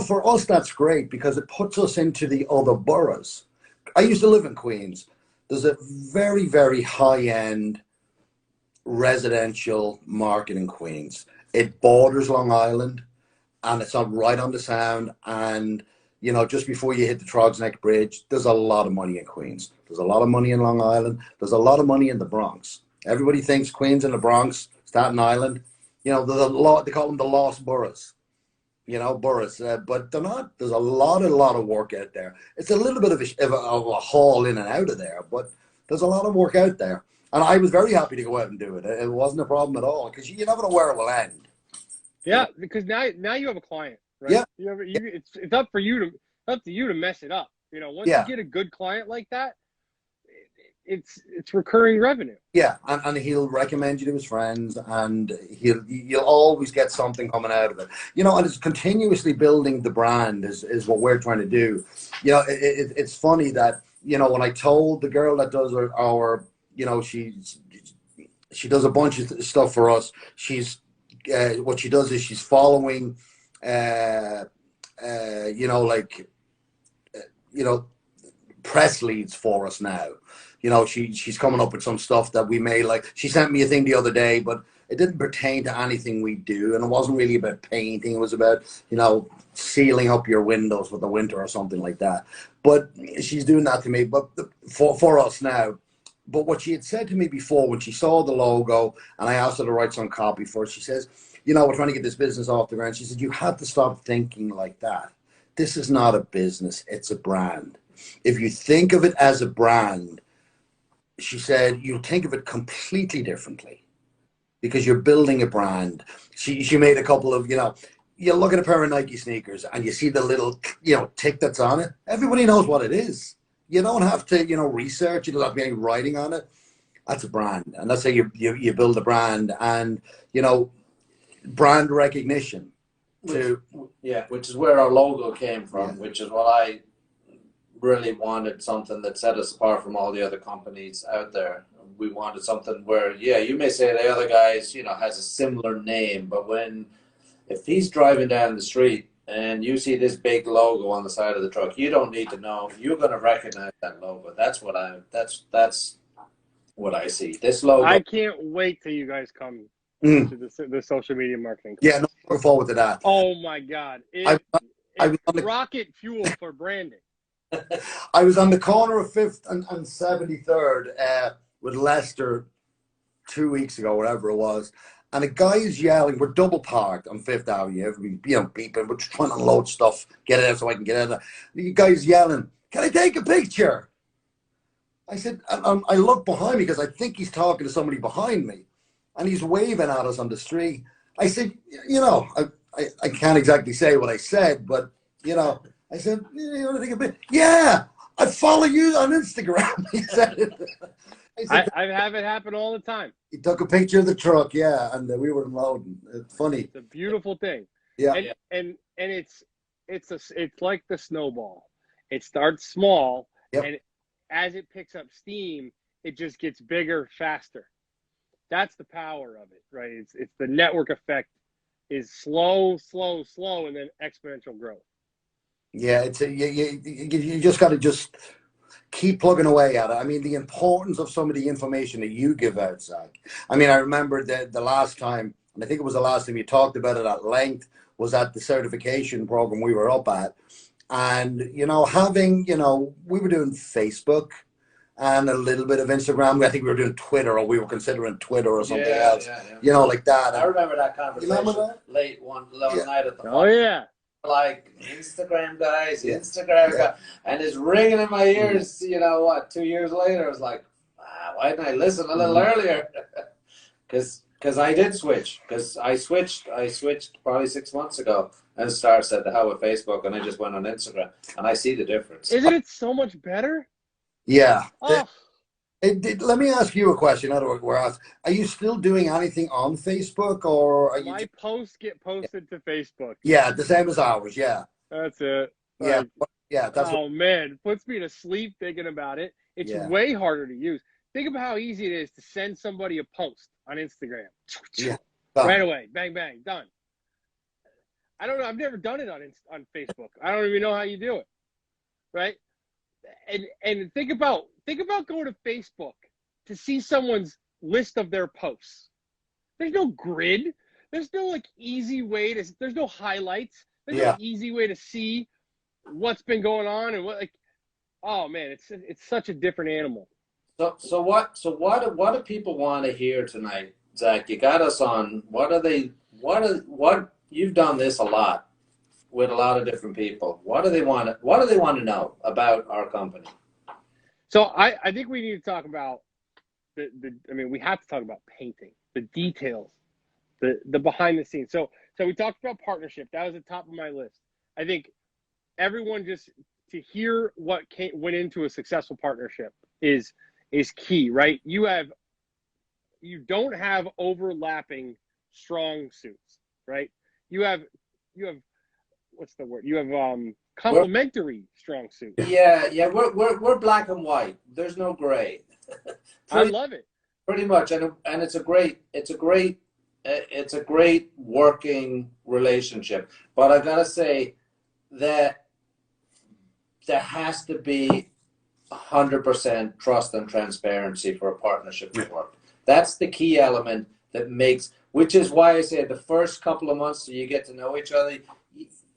for us, that's great because it puts us into the other boroughs. I used to live in Queens. There's a very, very high-end residential market in Queens. It borders Long Island and it's right on the Sound. And, just before you hit the Trogs Neck Bridge, there's a lot of money in Queens. There's a lot of money in Long Island. There's a lot of money in the Bronx. Everybody thinks Queens and the Bronx, Staten Island, there's a lot, they call them the lost boroughs, boroughs, but they're not. There's a lot of work out there. It's a little bit of a haul in and out of there, but there's a lot of work out there. And I was very happy to go out and do it. It wasn't a problem at all because you never know where it will end. Yeah, because now you have a client, right? Yeah. It's up to you to mess it up. Once you get a good client like that, it's recurring revenue. Yeah, and he'll recommend you to his friends, and you'll always get something coming out of it. And it's continuously building the brand is what we're trying to do. It's funny that when I told the girl that does our she does a bunch of stuff for us. She's what she does is she's following press leads for us now. She's coming up with some stuff that we may like. She sent me a thing the other day, but it didn't pertain to anything we do, and it wasn't really about painting. It was about sealing up your windows for the winter or something like that. But she's doing that to me, but for us now. But what she had said to me before when she saw the logo and I asked her to write some copy for it, she says, we're trying to get this business off the ground. She said, you have to stop thinking like that. This is not a business, it's a brand. If you think of it as a brand, she said, you'll think of it completely differently because you're building a brand. She made a couple of, you look at a pair of Nike sneakers and you see the little, tick that's on it. Everybody knows what it is. You don't have to, research. You don't have to be any writing on it. That's a brand. And that's how you build a brand and, brand recognition. Which is where our logo came from, which is what I really wanted, something that set us apart from all the other companies out there. We wanted something where, you may say the other guys, has a similar name, but if he's driving down the street and you see this big logo on the side of the truck, you don't need to know. You're going to recognize that logo. That's what I see. This logo. I can't wait till you guys come to the social media marketing class. Yeah, no, looking forward to that. Oh my God. It's rocket fuel for branding. I was on the corner of 5th and 73rd with Leicester 2 weeks ago, whatever it was. And a guy is yelling, we're double parked on 5th Avenue, beeping, we're trying to unload stuff, get it out so I can get out of there. The guy's yelling, can I take a picture? I said, I look behind me because I think he's talking to somebody behind me. And he's waving at us on the street. I said, I can't exactly say what I said, but, I said, you want to take a picture? Yeah, I follow you on Instagram. He said it. I have it happen all the time. He took a picture of the truck, and we were unloading. It's funny. It's a beautiful thing. Yeah. And it's it's like the snowball. It starts small, Yep. and as it picks up steam, it just gets bigger, faster. That's the power of it, right? It's the network effect is slow, slow, slow, and then exponential growth. Yeah, you just got to just keep plugging away at it. I mean, the importance of some of the information that you give out, Zach. I mean, I remember the last time, and I think it was the last time you talked about it at length, was at the certification program we were up at. And, having, we were doing Facebook and a little bit of Instagram. I think we were doing Twitter, or we were considering Twitter or something else, like that. I remember that conversation. You remember that? Late one night at the Oh, yeah. Like, Instagram guys, Instagram guys. And it's ringing in my ears, 2 years later. I was like, why didn't I listen a little earlier? Because I did switch. Because I switched probably 6 months ago and said the hell with Facebook, and I just went on Instagram, and I see the difference. Isn't it so much better? Yeah. Oh. Let me ask you a question. Are you still doing anything on Facebook, or are you? My posts get posted to Facebook. Yeah, the same as ours. Yeah. That's it. Yeah. Like, Yeah. That's. man, it puts me to sleep thinking about it. It's way harder to use. Think about how easy it is to send somebody a post on Instagram. Yeah. Right away, bang, bang, done. I don't know. I've never done it on Facebook. I don't even know how you do it. Right. And think about going to Facebook to see someone's list of their posts. There's no grid. There's no easy way to. There's no highlights. There's no easy way to see what's been going on and what. Oh man, it's such a different animal. So what do people want to hear tonight, Zach? You got us on. What you've done this a lot with a lot of different people. What do they want to know about our company? So I think we need to talk about we have to talk about painting, the details, the behind the scenes. So we talked about partnership. That was the top of my list. I think everyone just to hear what went into a successful partnership is key, right? You don't have overlapping strong suits, right? You have what's the word? You have complementary strong suits. Yeah. We're black and white. There's no gray. I love it. Pretty much, and it's a great working relationship. But I gotta say that there has to be 100% trust and transparency for a partnership to work. That's the key element that makes. Which is why I say the first couple of months you get to know each other.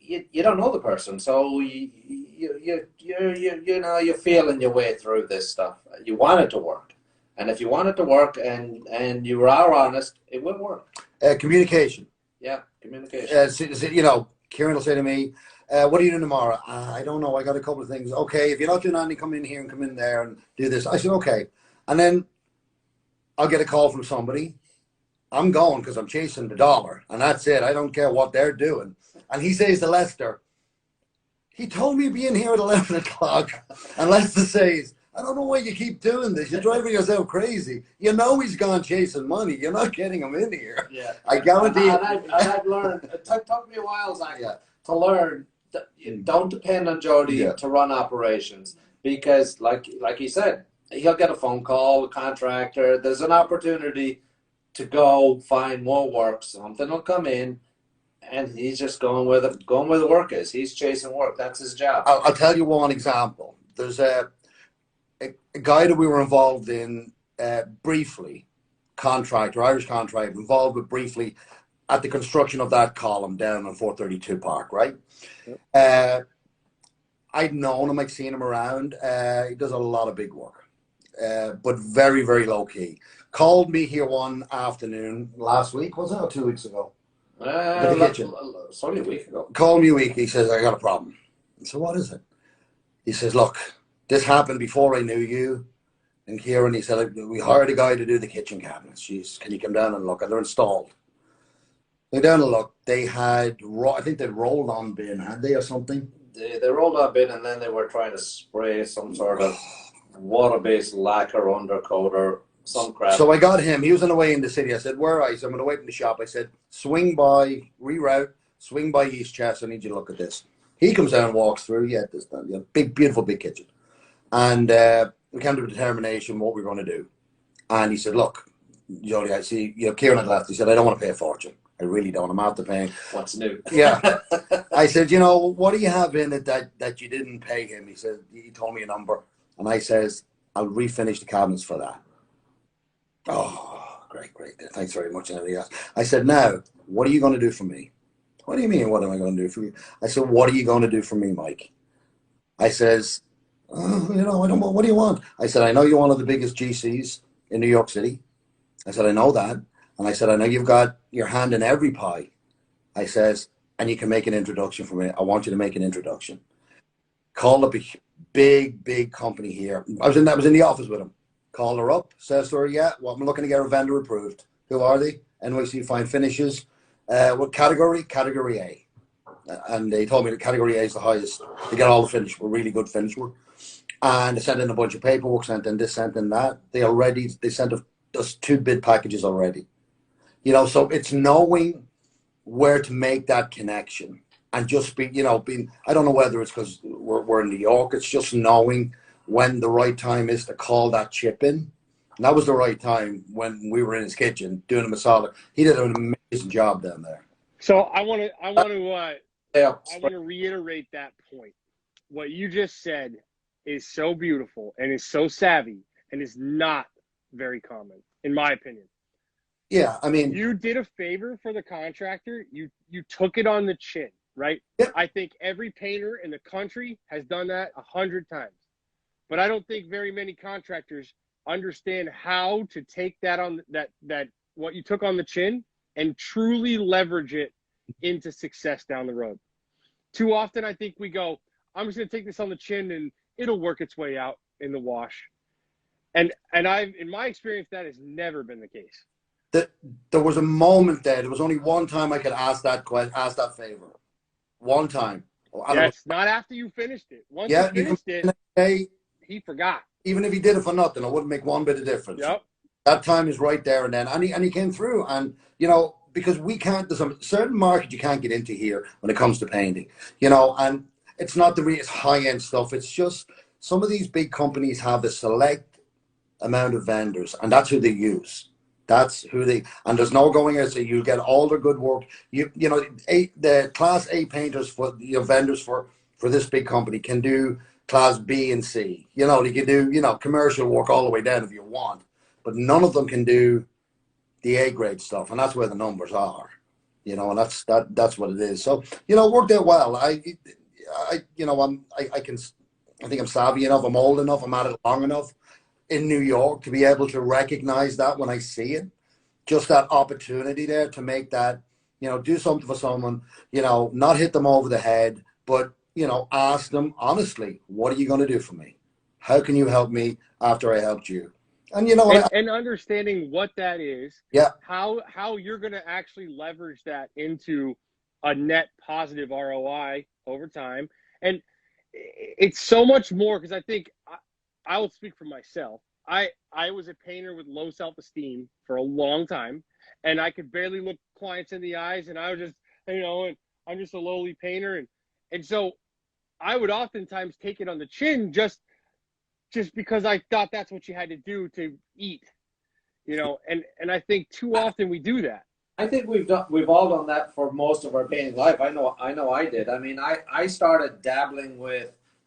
You don't know the person, so you're feeling your way through this stuff. You want it to work, and if you want it to work, and you are honest, it will work. Communication. Yeah, communication. Kieran will say to me, "What are you doing tomorrow?" I don't know. I got a couple of things. Okay, if you're not doing anything, come in here and come in there and do this. I said, okay, and then I'll get a call from somebody. I'm going because I'm chasing the dollar, and that's it. I don't care what they're doing. And he says to Lester, he told me to be in here at 11 o'clock. And Lester says, I don't know why you keep doing this. You're driving yourself crazy. He's gone chasing money. You're not getting him in here. Yeah. I guarantee I've learned, it took me a while, Zach, to learn that you don't depend on Jody to run operations. Because like he said, he'll get a phone call, a contractor. There's an opportunity to go find more work. Something will come in, and he's just going where the work is. He's chasing work. That's his job. I'll tell you one example. There's a guy that we were involved in briefly, Irish contractor, involved with briefly at the construction of that column down on 432 Park, right? Yep. I'd known him, I'd seen him around. He does a lot of big work, but very, very low key. Called me here one afternoon last week, was it, or 2 weeks ago? It's only a week ago. Called me a week. He says, I got a problem. So what is it? He says, look, this happened before I knew you and Kieran. He said, we hired a guy to do the kitchen cabinets. Jeez, can you come down and look? And they're installed. Went down and looked. They had, I think they'd rolled on bin, had they, or something? They rolled on bin, and then they were trying to spray some sort of water-based lacquer undercoat or some crap. So I got him. He was on the way in the city. I said, where are you? So I'm going to wait in the shop. I said, swing by, reroute, swing by East Chest. I need you to look at this. He comes down and walks through. Yeah, this big, beautiful, big kitchen. And we came to a determination what we were going to do. And he said, look, Jody, I see, Kieran had left. He said, I don't want to pay a fortune. I really don't. I'm after paying. What's new? Yeah. I said, what do you have in it that you didn't pay him? He said, he told me a number. And I says, I'll refinish the cabinets for that. Oh, great. Thanks very much. And everything else. I said, now, what are you going to do for me? What do you mean, what am I going to do for you? I said, what are you going to do for me, Mike? I says, I don't know. What do you want? I said, I know you're one of the biggest GCs in New York City. I said, I know that. And I said, I know you've got your hand in every pie. I says, and you can make an introduction for me. I want you to make an introduction. Call up a big company here. I was in the office with him. Called her up, says to her, yeah, well, I'm looking to get a vendor approved. Who are they? NYC Fine Finishes. What category? Category A. And they told me that category A is the highest. They get all the finish work, really good finish work. And they sent in a bunch of paperwork, sent in this, sent in that. They sent us 2 bid packages already. So it's knowing where to make that connection and just be, being, I don't know whether it's because we're in New York, it's just knowing when the right time is to call that chip in. And that was the right time when we were in his kitchen doing him a solid. He did an amazing job down there. So I want to reiterate that point. What you just said is so beautiful and is so savvy and is not very common, in my opinion. Yeah, I mean, you did a favor for the contractor. You took it on the chin, right? Yeah. I think every painter in the country has done that 100 times, but I don't think very many contractors understand how to take that on that what you took on the chin and truly leverage it into success down the road. Too often, I think we go, I'm just going to take this on the chin and it'll work its way out in the wash. And in my experience, that has never been the case. There was a moment there. There was only one time I could ask that favor. One time. Yes, not after you finished it. Once you finished it, he forgot. Even if he did it for nothing, it wouldn't make one bit of difference. Yep. That time is right there and then. And he came through. And, because there's a certain market you can't get into here when it comes to painting. And it's not it's high-end stuff. It's just some of these big companies have a select amount of vendors, and that's who they use. That's who and there's no going out, so you get all the good work. The class A painters for vendors for this big company can do class B and C. They can do, commercial work all the way down if you want, but none of them can do the A grade stuff, and that's where the numbers are. And that's what it is. So, it worked out well. I think I'm savvy enough, I'm old enough, I'm at it long enough in New York to be able to recognize that when I see it, just that opportunity there to make that, do something for someone, not hit them over the head, but, ask them honestly, what are you going to do for me? How can you help me after I helped you? And and understanding what that is, yeah, how you're going to actually leverage that into a net positive ROI over time. And it's so much more, because I think I will speak for myself. I was a painter with low self-esteem for a long time, and I could barely look clients in the eyes, and I was just, and I'm just a lowly painter. And so I would oftentimes take it on the chin just because I thought that's what you had to do to eat, and I think too often we do that. I think we've all done that for most of our painting life. I know I did. I mean, I started dabbling.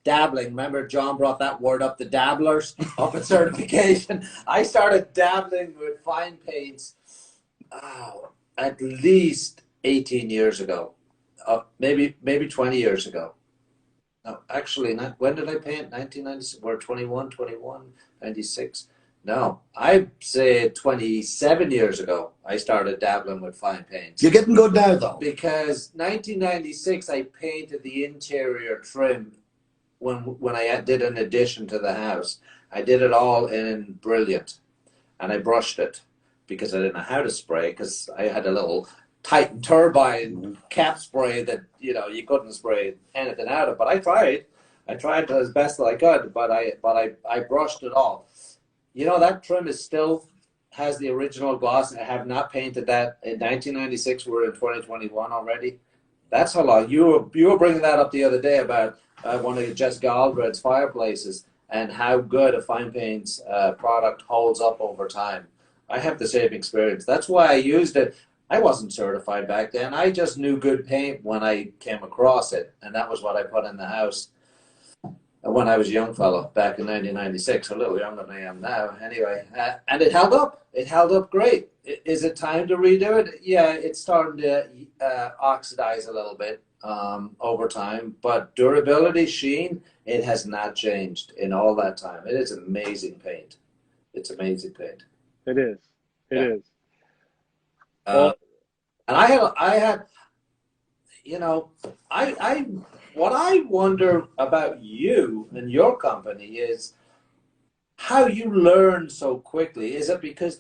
Remember, John brought that word up, the dabblers up at certification. I started dabbling with fine paints at least 18 years ago, maybe 20 years ago. No, actually, not. When did I paint? 1996 or 21, 96. No, I'd say 27 years ago, I started dabbling with fine paints. You're getting good now, though. Because 1996, I painted the interior trim when I did an addition to the house. I did it all in Brilliant, and I brushed it because I didn't know how to spray, because I had a little Titan turbine cap spray that, you couldn't spray anything out of. But I tried as best as I could, but I brushed it all. That trim still has the original gloss. I have not painted that in 1996. We're in 2021 already. That's how long. You were bringing that up the other day about one of Jessica Aldred's fireplaces and how good a fine paints product holds up over time. I have the same experience. That's why I used it. I wasn't certified back then. I just knew good paint when I came across it, and that was what I put in the house when I was a young fellow back in 1996, a little younger than I am now. Anyway, and it held up. It held up great. Is it time to redo it? Yeah, it's starting to oxidize a little bit over time, but durability, sheen, it has not changed in all that time. It is amazing paint. It's amazing paint. It is. It is. And I had, you know, what I wonder about you and your company is how you learn so quickly. Is it because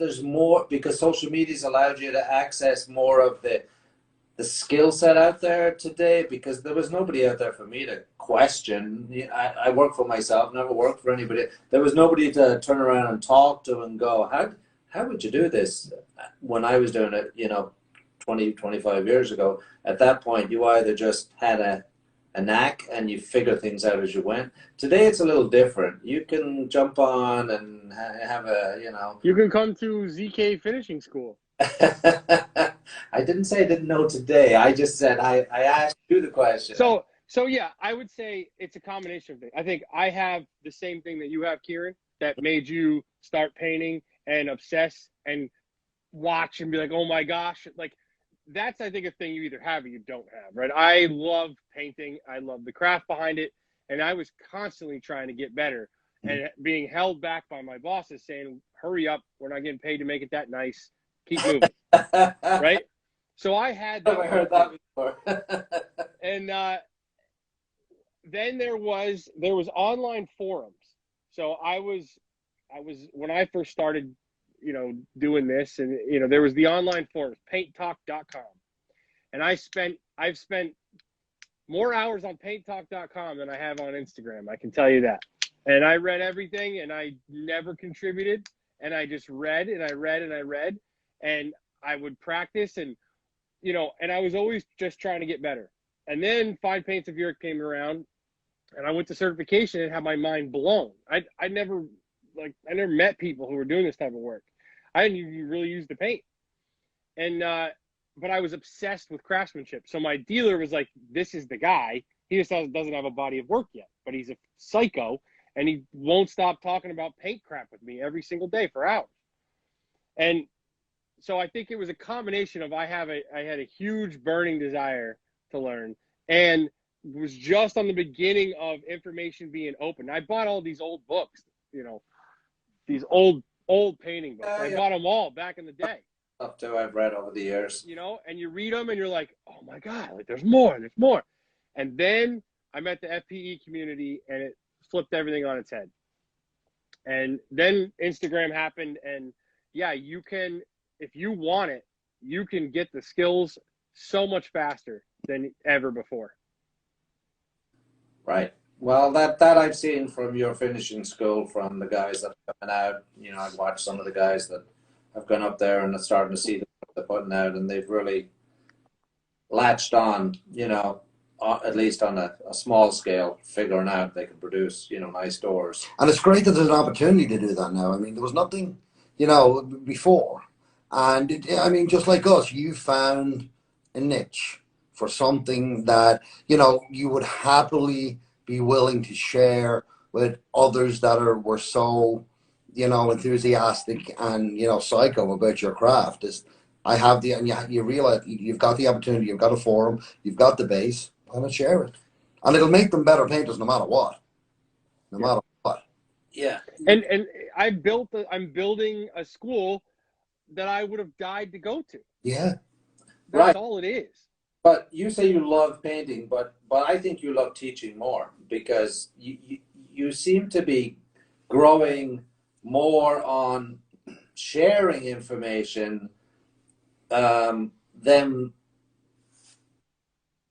because social media's allowed you to access more of the skill set out there today? Because there was nobody out there for me to question. I work for myself, never worked for anybody. There was nobody to turn around and talk to and go, how would you do this? When I was doing it, 20, 25 years ago, at that point, you either just had a knack and you figure things out as you went. Today, it's a little different. You can jump on and have You can come to ZK Finishing School. I didn't say I didn't know today. I just said I asked you the question. So yeah, I would say it's a combination of things. I think I have the same thing that you have, Kieran, that made you start painting and obsess and watch and be like, oh my gosh, like that's, I think, a thing you either have or you don't have, right? I love painting. I love the craft behind it. And I was constantly trying to get better and being held back by my bosses saying, hurry up. We're not getting paid to make it that nice. Keep moving. Right? So I had that. I heard that before. And then there was online forums. So I was when I first started, doing this, and there was the online forums, painttalk.com. And I've spent more hours on painttalk.com than I have on Instagram, I can tell you that. And I read everything, and I never contributed, and I just read and I read and I read, and I would practice, and and I was always just trying to get better. And then Fine Paints of Europe came around, and I went to certification and had my mind blown. I never met people who were doing this type of work. I didn't even really use the paint. And but I was obsessed with craftsmanship. So my dealer was like, this is the guy. He just doesn't have a body of work yet, but he's a psycho, and he won't stop talking about paint crap with me every single day for hours. And so I think it was a combination of I had a huge burning desire to learn, and was just on the beginning of information being open. I bought all these old books, these old painting books. I bought them all back in the day. Stuff too I've read over the years. And you read them and you're like, oh my God, like there's more. And then I met the FPE community, and it flipped everything on its head. And then Instagram happened, and yeah, you can, if you want it, you can get the skills so much faster than ever before. Right. Well, that I've seen from your finishing school, from the guys that are coming out. I've watched some of the guys that have gone up there and are starting to see what they're putting out, and they've really latched on, at least on a small scale, figuring out they can produce, nice doors. And it's great that there's an opportunity to do that now. I mean, there was nothing, before. And just like us, you found a niche for something that, you would happily be willing to share with others that were so, enthusiastic and, psycho about your craft. And you realize you've got the opportunity, you've got a forum, you've got the base, why not share it? And it'll make them better painters no matter what. No matter what. Yeah. And I'm building a school that I would have died to go to. Yeah. That's all it is. But you say you love painting, but I think you love teaching more, because you seem to be growing more on sharing information than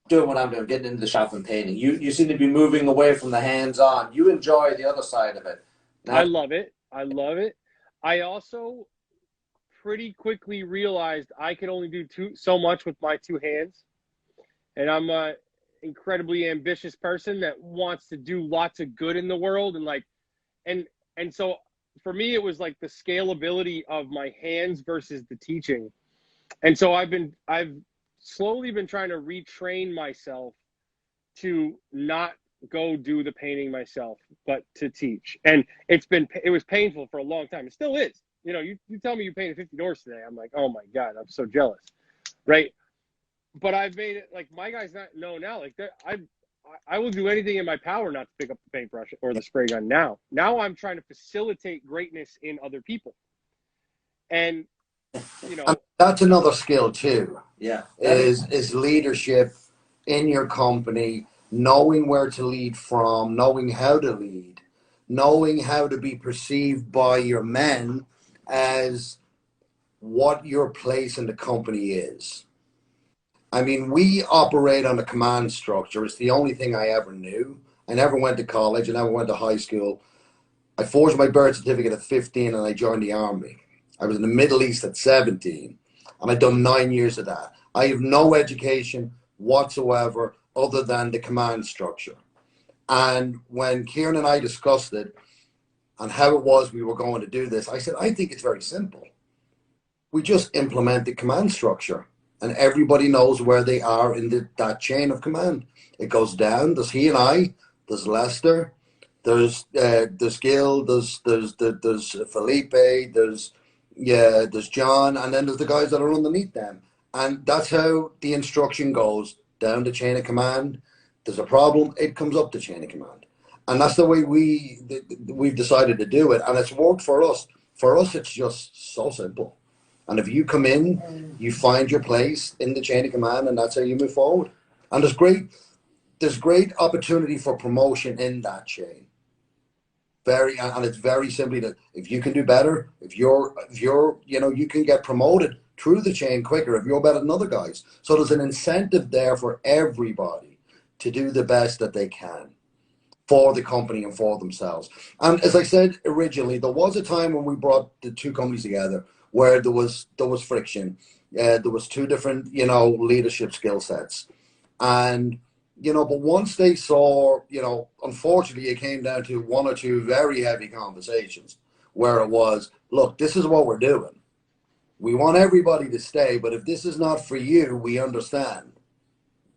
doing what I'm doing, getting into the shop and painting. You seem to be moving away from the hands-on. You enjoy the other side of it. Now, I love it. I also pretty quickly realized I could only do so much with my two hands. and I'm a incredibly ambitious person that wants to do lots of good in the world, and like, and so for me it was like the scalability of my hands versus the teaching. And so I've slowly been trying to retrain myself to not go do the painting myself, but to teach. And it was painful for a long time. It still is. You know, you tell me you painted 50 doors today, I'm like, oh my God, I'm so jealous. Right. But I've made it like my guys not know now, like I will do anything in my power not to pick up the paintbrush or the spray gun now. Now I'm trying to facilitate greatness in other people. And you know, and that's another skill too. Yeah. Is leadership in your company, knowing where to lead from, knowing how to lead, knowing how to be perceived by your men as what your place in the company is. I mean, we operate on a command structure. It's the only thing I ever knew. I never went to college. I never went to high school. I forged my birth certificate at 15 and I joined the army. I was in the Middle East at 17 and I'd done 9 years of that. I have no education whatsoever other than the command structure. And when Kieran and I discussed it and how it was we were going to do this, I said, I think it's very simple. We just implement the command structure and everybody knows where they are in that chain of command. It goes down. There's he and I, there's Lester, there's Gil, there's Felipe, there's John, and then there's the guys that are underneath them. And that's how the instruction goes down the chain of command. There's a problem, it comes up the chain of command. And that's the way we've decided to do it. And it's worked for us. For us, it's just so simple. And if you come in, you find your place in the chain of command, and that's how you move forward. And there's great opportunity for promotion in that chain. And it's very simply that if you can do better, if you're you can get promoted through the chain quicker if you're better than other guys. So there's an incentive there for everybody to do the best that they can for the company and for themselves. And as I said originally, there was a time when we brought the two companies together where there was friction. There was two different, leadership skill sets. And, but once they saw, unfortunately it came down to one or two very heavy conversations where it was, look, this is what we're doing. We want everybody to stay, but if this is not for you, we understand.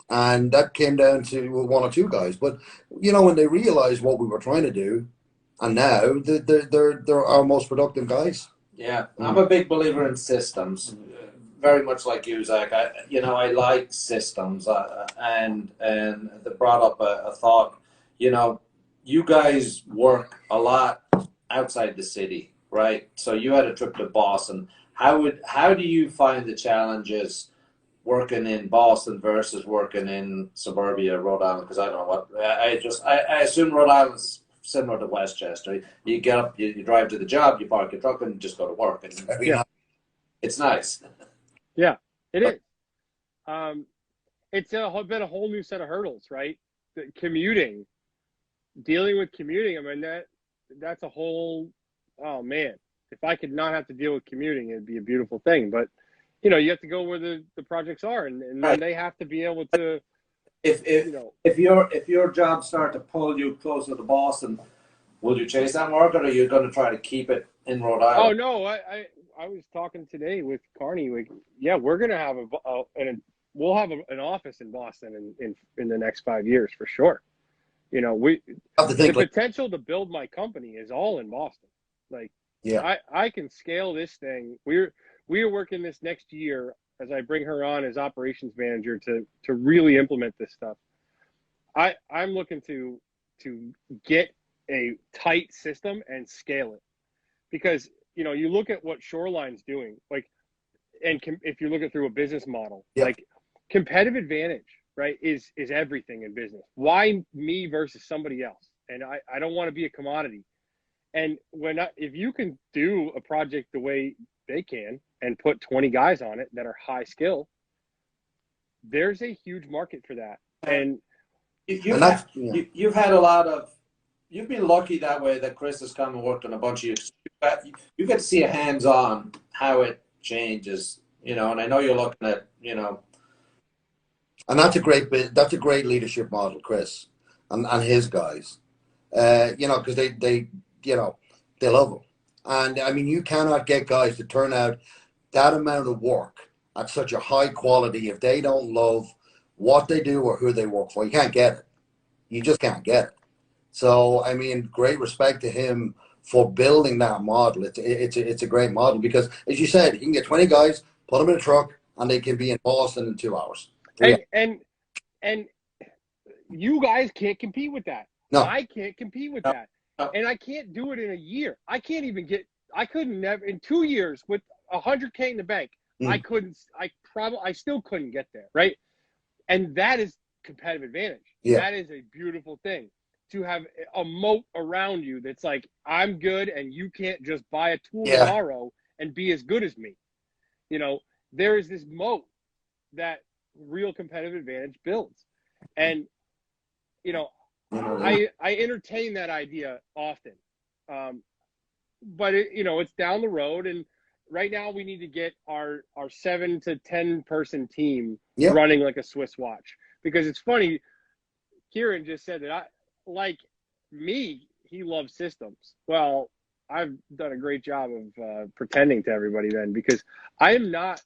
And that came down to one or two guys. But, when they realized what we were trying to do, and now they're our most productive guys. Yeah, I'm a big believer in systems, very much like you, Zach. I like systems, and they brought up a thought. You guys work a lot outside the city, right? So you had a trip to Boston. How do you find the challenges working in Boston versus working in suburbia, Rhode Island? Because I don't know what I assume Rhode Island's similar to Westchester. You get up, you drive to the job, you park your truck, and you just go to work. It's nice. Yeah, it is. It's been a whole new set of hurdles, right? Dealing with commuting. I mean, that's a whole. Oh man, if I could not have to deal with commuting, it'd be a beautiful thing. But you have to go where the projects are, and Right. then they have to be able to. If your job start to pull you closer to Boston, will you chase that market, or are you going to try to keep it in Rhode Island? Oh no, I was talking today with Carney. We're going to have we'll have an office in Boston in the next 5 years for sure. The potential to build my company is all in Boston. Like, yeah, I can scale this thing. We are working this next year as I bring her on as operations manager to really implement this stuff. I'm looking to get a tight system and scale it, because you look at what Shoreline's doing, like, and if you look at through a business model, like competitive advantage, right, is everything in business. Why me versus somebody else? And I don't want to be a commodity. And if you can do a project the way they can and put 20 guys on it that are high skill, there's a huge market for that. And you've had a lot of. You've been lucky that way that Chris has come and worked on a bunch of you get to see a hands-on how it changes, and I know you're looking at, And that's a great leadership model, Chris, and his guys. You know, because they you know they love him, and I mean you cannot get guys to turn out that amount of work at such a high quality if they don't love what they do or who they work for. You can't get it. You just can't get it. So I mean, great respect to him for building that model. It's a great model because, as you said, you can get 20 guys, put them in a truck, and they can be in Boston in 2 hours. And you guys can't compete with that. No. I can't compete with that. And I can't do it in a year. I couldn't never in 2 years with $100K in the bank. I still couldn't get there. Right. And that is competitive advantage. Yeah. That is a beautiful thing to have a moat around you. That's like, I'm good. And you can't just buy a tool tomorrow and be as good as me. You know, there is this moat that real competitive advantage builds. And, you know, I entertain that idea often. But it's down the road, and right now we need to get our 7 to 10 person team running like a Swiss watch. Because it's funny, Kieran just said that he loves systems. Well, I've done a great job of pretending to everybody then, because I am not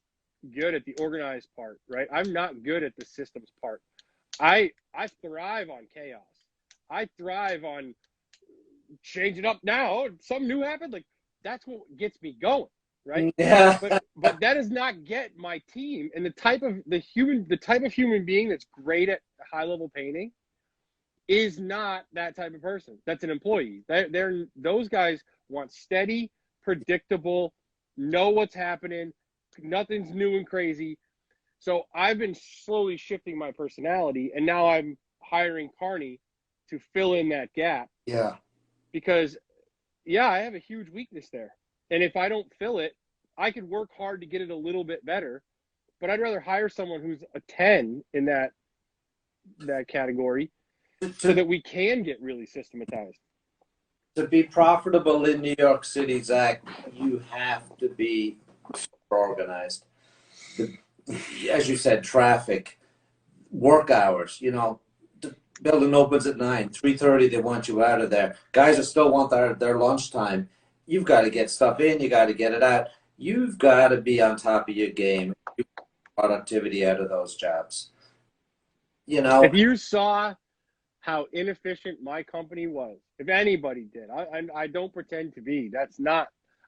good at the organized part, right? I'm not good at the systems part. I thrive on chaos. I thrive on changing up now. Oh, something new happened. Like, that's what gets me going, right? Yeah. But that does not get my team and the type of human being that's great at high level painting is not that type of person. That's an employee. Those guys want steady, predictable, know what's happening. Nothing's new and crazy. So I've been slowly shifting my personality, and now I'm hiring Carney to fill in that gap. Yeah. Because, I have a huge weakness there. And if I don't fill it, I could work hard to get it a little bit better. But I'd rather hire someone who's a 10 in that category so that we can get really systematized. To be profitable in New York City, Zach, you have to be organized. As you said, traffic, work hours, the building opens at 9, 3:30, they want you out of there. Guys are still want their lunchtime. You've got to get stuff in, you got to get it out. You've got to be on top of your game. Productivity out of those jobs. If you saw how inefficient my company was, if anybody did, I don't pretend to be.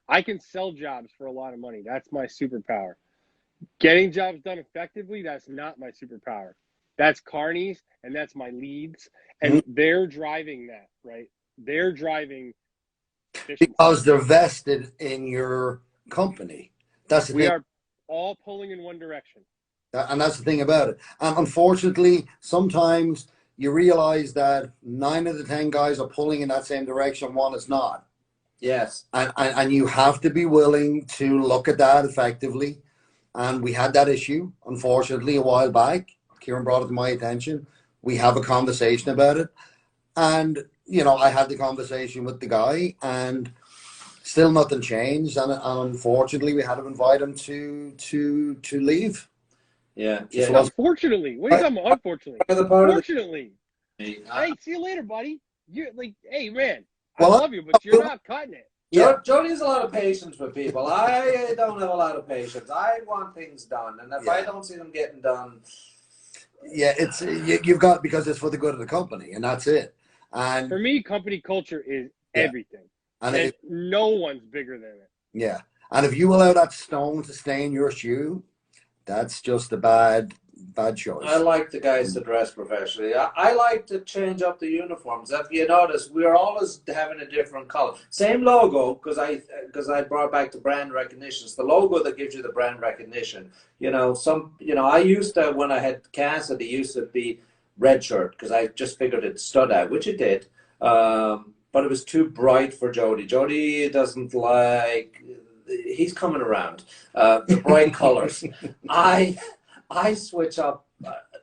I can sell jobs for a lot of money. That's my superpower. Getting jobs done effectively, that's not my superpower. That's Carney's, and that's my leads. And they're driving that, right? They're driving efficiency. Because they're vested in your company. That's the thing. We are all pulling in one direction. And that's the thing about it. And unfortunately, sometimes you realize that 9 of the 10 guys are pulling in that same direction, one is not. Yes. And you have to be willing to look at that effectively. And we had that issue, unfortunately, a while back. Kieran brought it to my attention. We have a conversation about it. And, I had the conversation with the guy, and still nothing changed. And unfortunately, we had to invite him to leave. Yeah. Unfortunately. What are you talking about? Unfortunately. Unfortunately. Hey, see you later, buddy. Hey, man. I love you, but you're not cutting it. Yeah. Jody has a lot of patience with people. I don't have a lot of patience. I want things done, and if I don't see them getting done, it's you've got, because it's for the good of the company, and that's it. And for me, company culture is everything, and no one's bigger than it. Yeah, and if you allow that stone to stay in your shoe, that's just a bad choice. I like the guys to dress professionally. I like to change up the uniforms. If you notice, we're always having a different color. Same logo, because I brought back the brand recognition. It's the logo that gives you the brand recognition. I used to, when I had Cassidy, used to be red shirt because I just figured it stood out, which it did. But it was too bright for Jody. Jody doesn't like. He's coming around. The bright colors. I switch up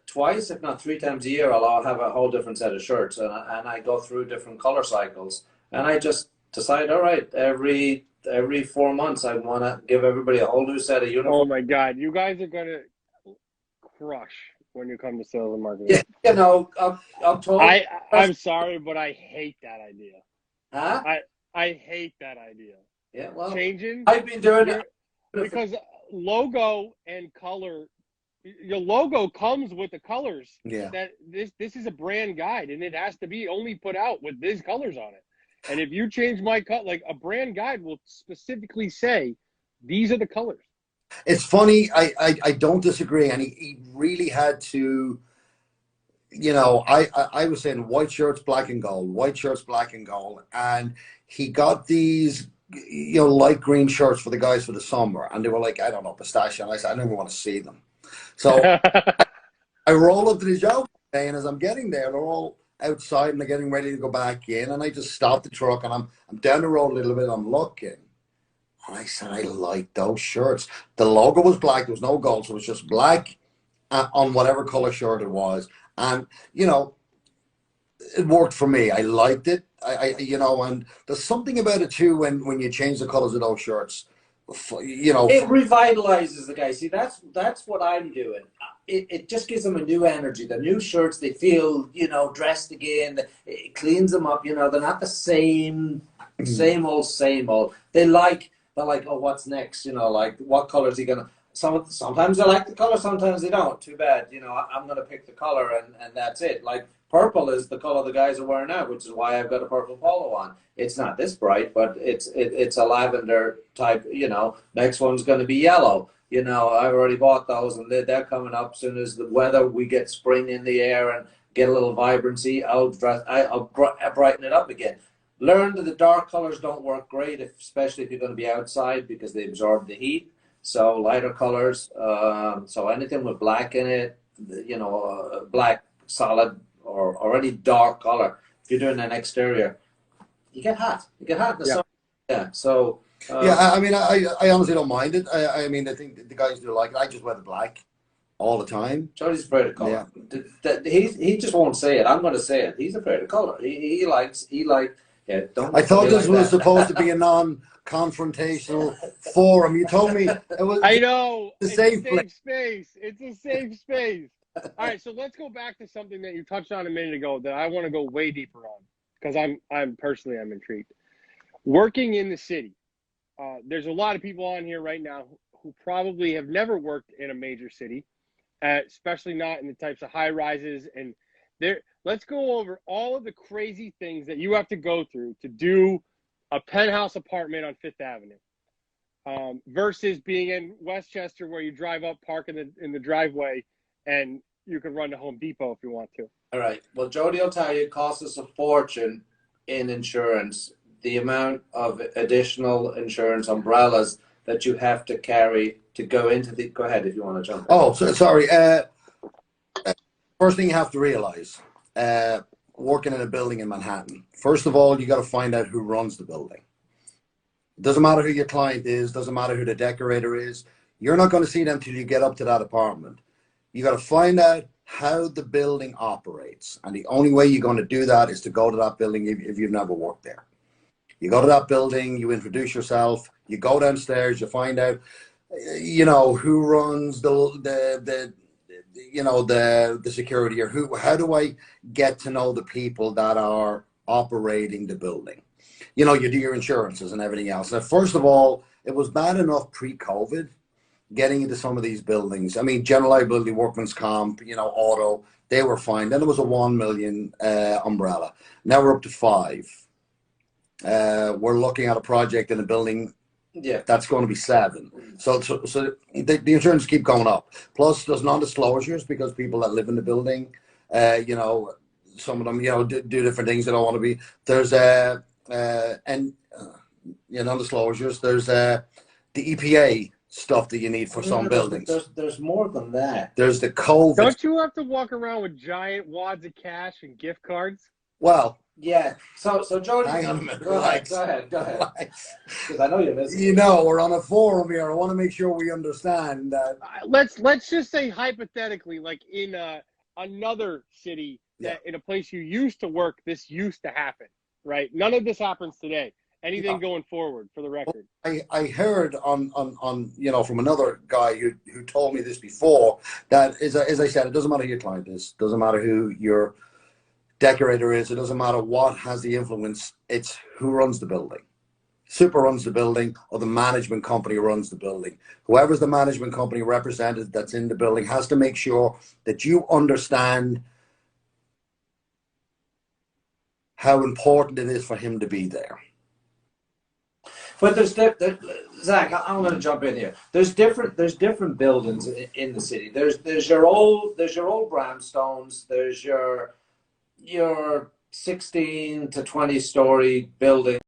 twice, if not 3 times a year. I'll have a whole different set of shirts, and I go through different color cycles. And I just decide, all right, every 4 months, I want to give everybody a whole new set of uniforms. Oh my God, you guys are gonna crush when you come to sales and marketing. Yeah, you know, October. I'm sorry, but I hate that idea. Huh? I hate that idea. Yeah, well, Changing I've been doing it because logo and color. Your logo comes with the colors. Yeah. That this is a brand guide, and it has to be only put out with these colors on it. And if you change my cut, like a brand guide will specifically say, these are the colors. It's funny. I don't disagree, and he really had to. You know, I was saying white shirts, black and gold, white shirts, black and gold, and he got these, you know, light green shirts for the guys for the summer, and they were like, I don't know, pistachio. And I said, I never want to see them. So I roll up to the job today, and as I'm getting there, they're all outside and they're getting ready to go back in, and I just stopped the truck and I'm down the road a little bit. I'm looking, and I said, I like those shirts. The logo was black. There was no gold, so it was just black on whatever color shirt it was. And, you know, it worked for me. I liked it. You know, and there's something about it too when you change the colors of those shirts. You know, it revitalizes the guy. See, that's what I'm doing. It just gives them a new energy. The new shirts, they feel, you know, dressed again. It cleans them up. You know, they're not the same old. They're like, oh, what's next? You know, like what color is he gonna? Sometimes they like the color, sometimes they don't. Too bad. You know, I'm going to pick the color and that's it. Like purple is the color the guys are wearing now, which is why I've got a purple polo on. It's not this bright, but it's a lavender type, you know. Next one's going to be yellow. You know, I've already bought those and they're coming up soon as the weather, we get spring in the air and get a little vibrancy. I'll brighten it up again. Learn that the dark colors don't work great, especially if you're going to be outside because they absorb the heat. So lighter colors, so anything with black in it, you know, black solid or already dark color. If you're doing an exterior, you get hot. You get hot in the summer. Yeah. So. Yeah, I mean, I honestly don't mind it. I mean, I think the guys do like it. I just wear the black all the time. Jody's afraid of color. Yeah. He just won't say it. I'm going to say it. He's afraid of color. He likes. Yeah. Don't. I thought this was supposed to be a non-confrontational forum. You told me it was. I know. It's a safe space. It's a safe space. All right, so let's go back to something that you touched on a minute ago that I want to go way deeper on because I'm personally intrigued. Working in the city, there's a lot of people on here right now who probably have never worked in a major city, especially not in the types of high rises. And let's go over all of the crazy things that you have to go through to do a penthouse apartment on Fifth Avenue versus being in Westchester where you drive up, park in the driveway, and you can run to Home Depot if you want to. All right. Well, Jody will tell you it costs us a fortune in insurance. The amount of additional insurance umbrellas that you have to carry to go into the. Go ahead if you want to jump in. Oh, sorry. First thing you have to realize, working in a building in Manhattan, first of all, you got to find out who runs the building. It doesn't matter who your client is, doesn't matter who the decorator is. You're not going to see them until you get up to that apartment. You got to find out how the building operates. And the only way you're going to do that is to go to that building if you've never worked there. You go to that building, you introduce yourself, you go downstairs, you find out, you know, who runs the security, or how do I get to know the people that are operating the building? You know, you do your insurances and everything else. Now, first of all, it was bad enough pre-COVID getting into some of these buildings. I mean, general liability, workman's comp, you know, auto, they were fine. Then it was a 1 million umbrella. Now we're up to 5. We're looking at a project in a building that's going to be 7. So the insurance keep going up. Plus, there's non-disclosures because people that live in the building, you know, some of them, you know, do different things they don't want to be. There's non-disclosures. There's the EPA stuff that you need for some buildings. There's more than that. There's the COVID. Don't you have to walk around with giant wads of cash and gift cards? Well, yeah. So Jody, hang on a minute. Go ahead. Because I know you're missing. You know, we're on a forum here. I want to make sure we understand that. Let's just say hypothetically, like in another city, that in a place you used to work, this used to happen, right? None of this happens today. anything going forward, for the record. I heard on from another guy who told me this before, that as I said, it doesn't matter who your client is, doesn't matter who your decorator is, it doesn't matter what has the influence, it's who runs the building. Super runs the building, or the management company runs the building. Whoever's the management company represented that's in the building has to make sure that you understand how important it is for him to be there. But Zach, I'm going to jump in here. There's different buildings in the city. There's your old brownstones. There's your 16 to 20 story building.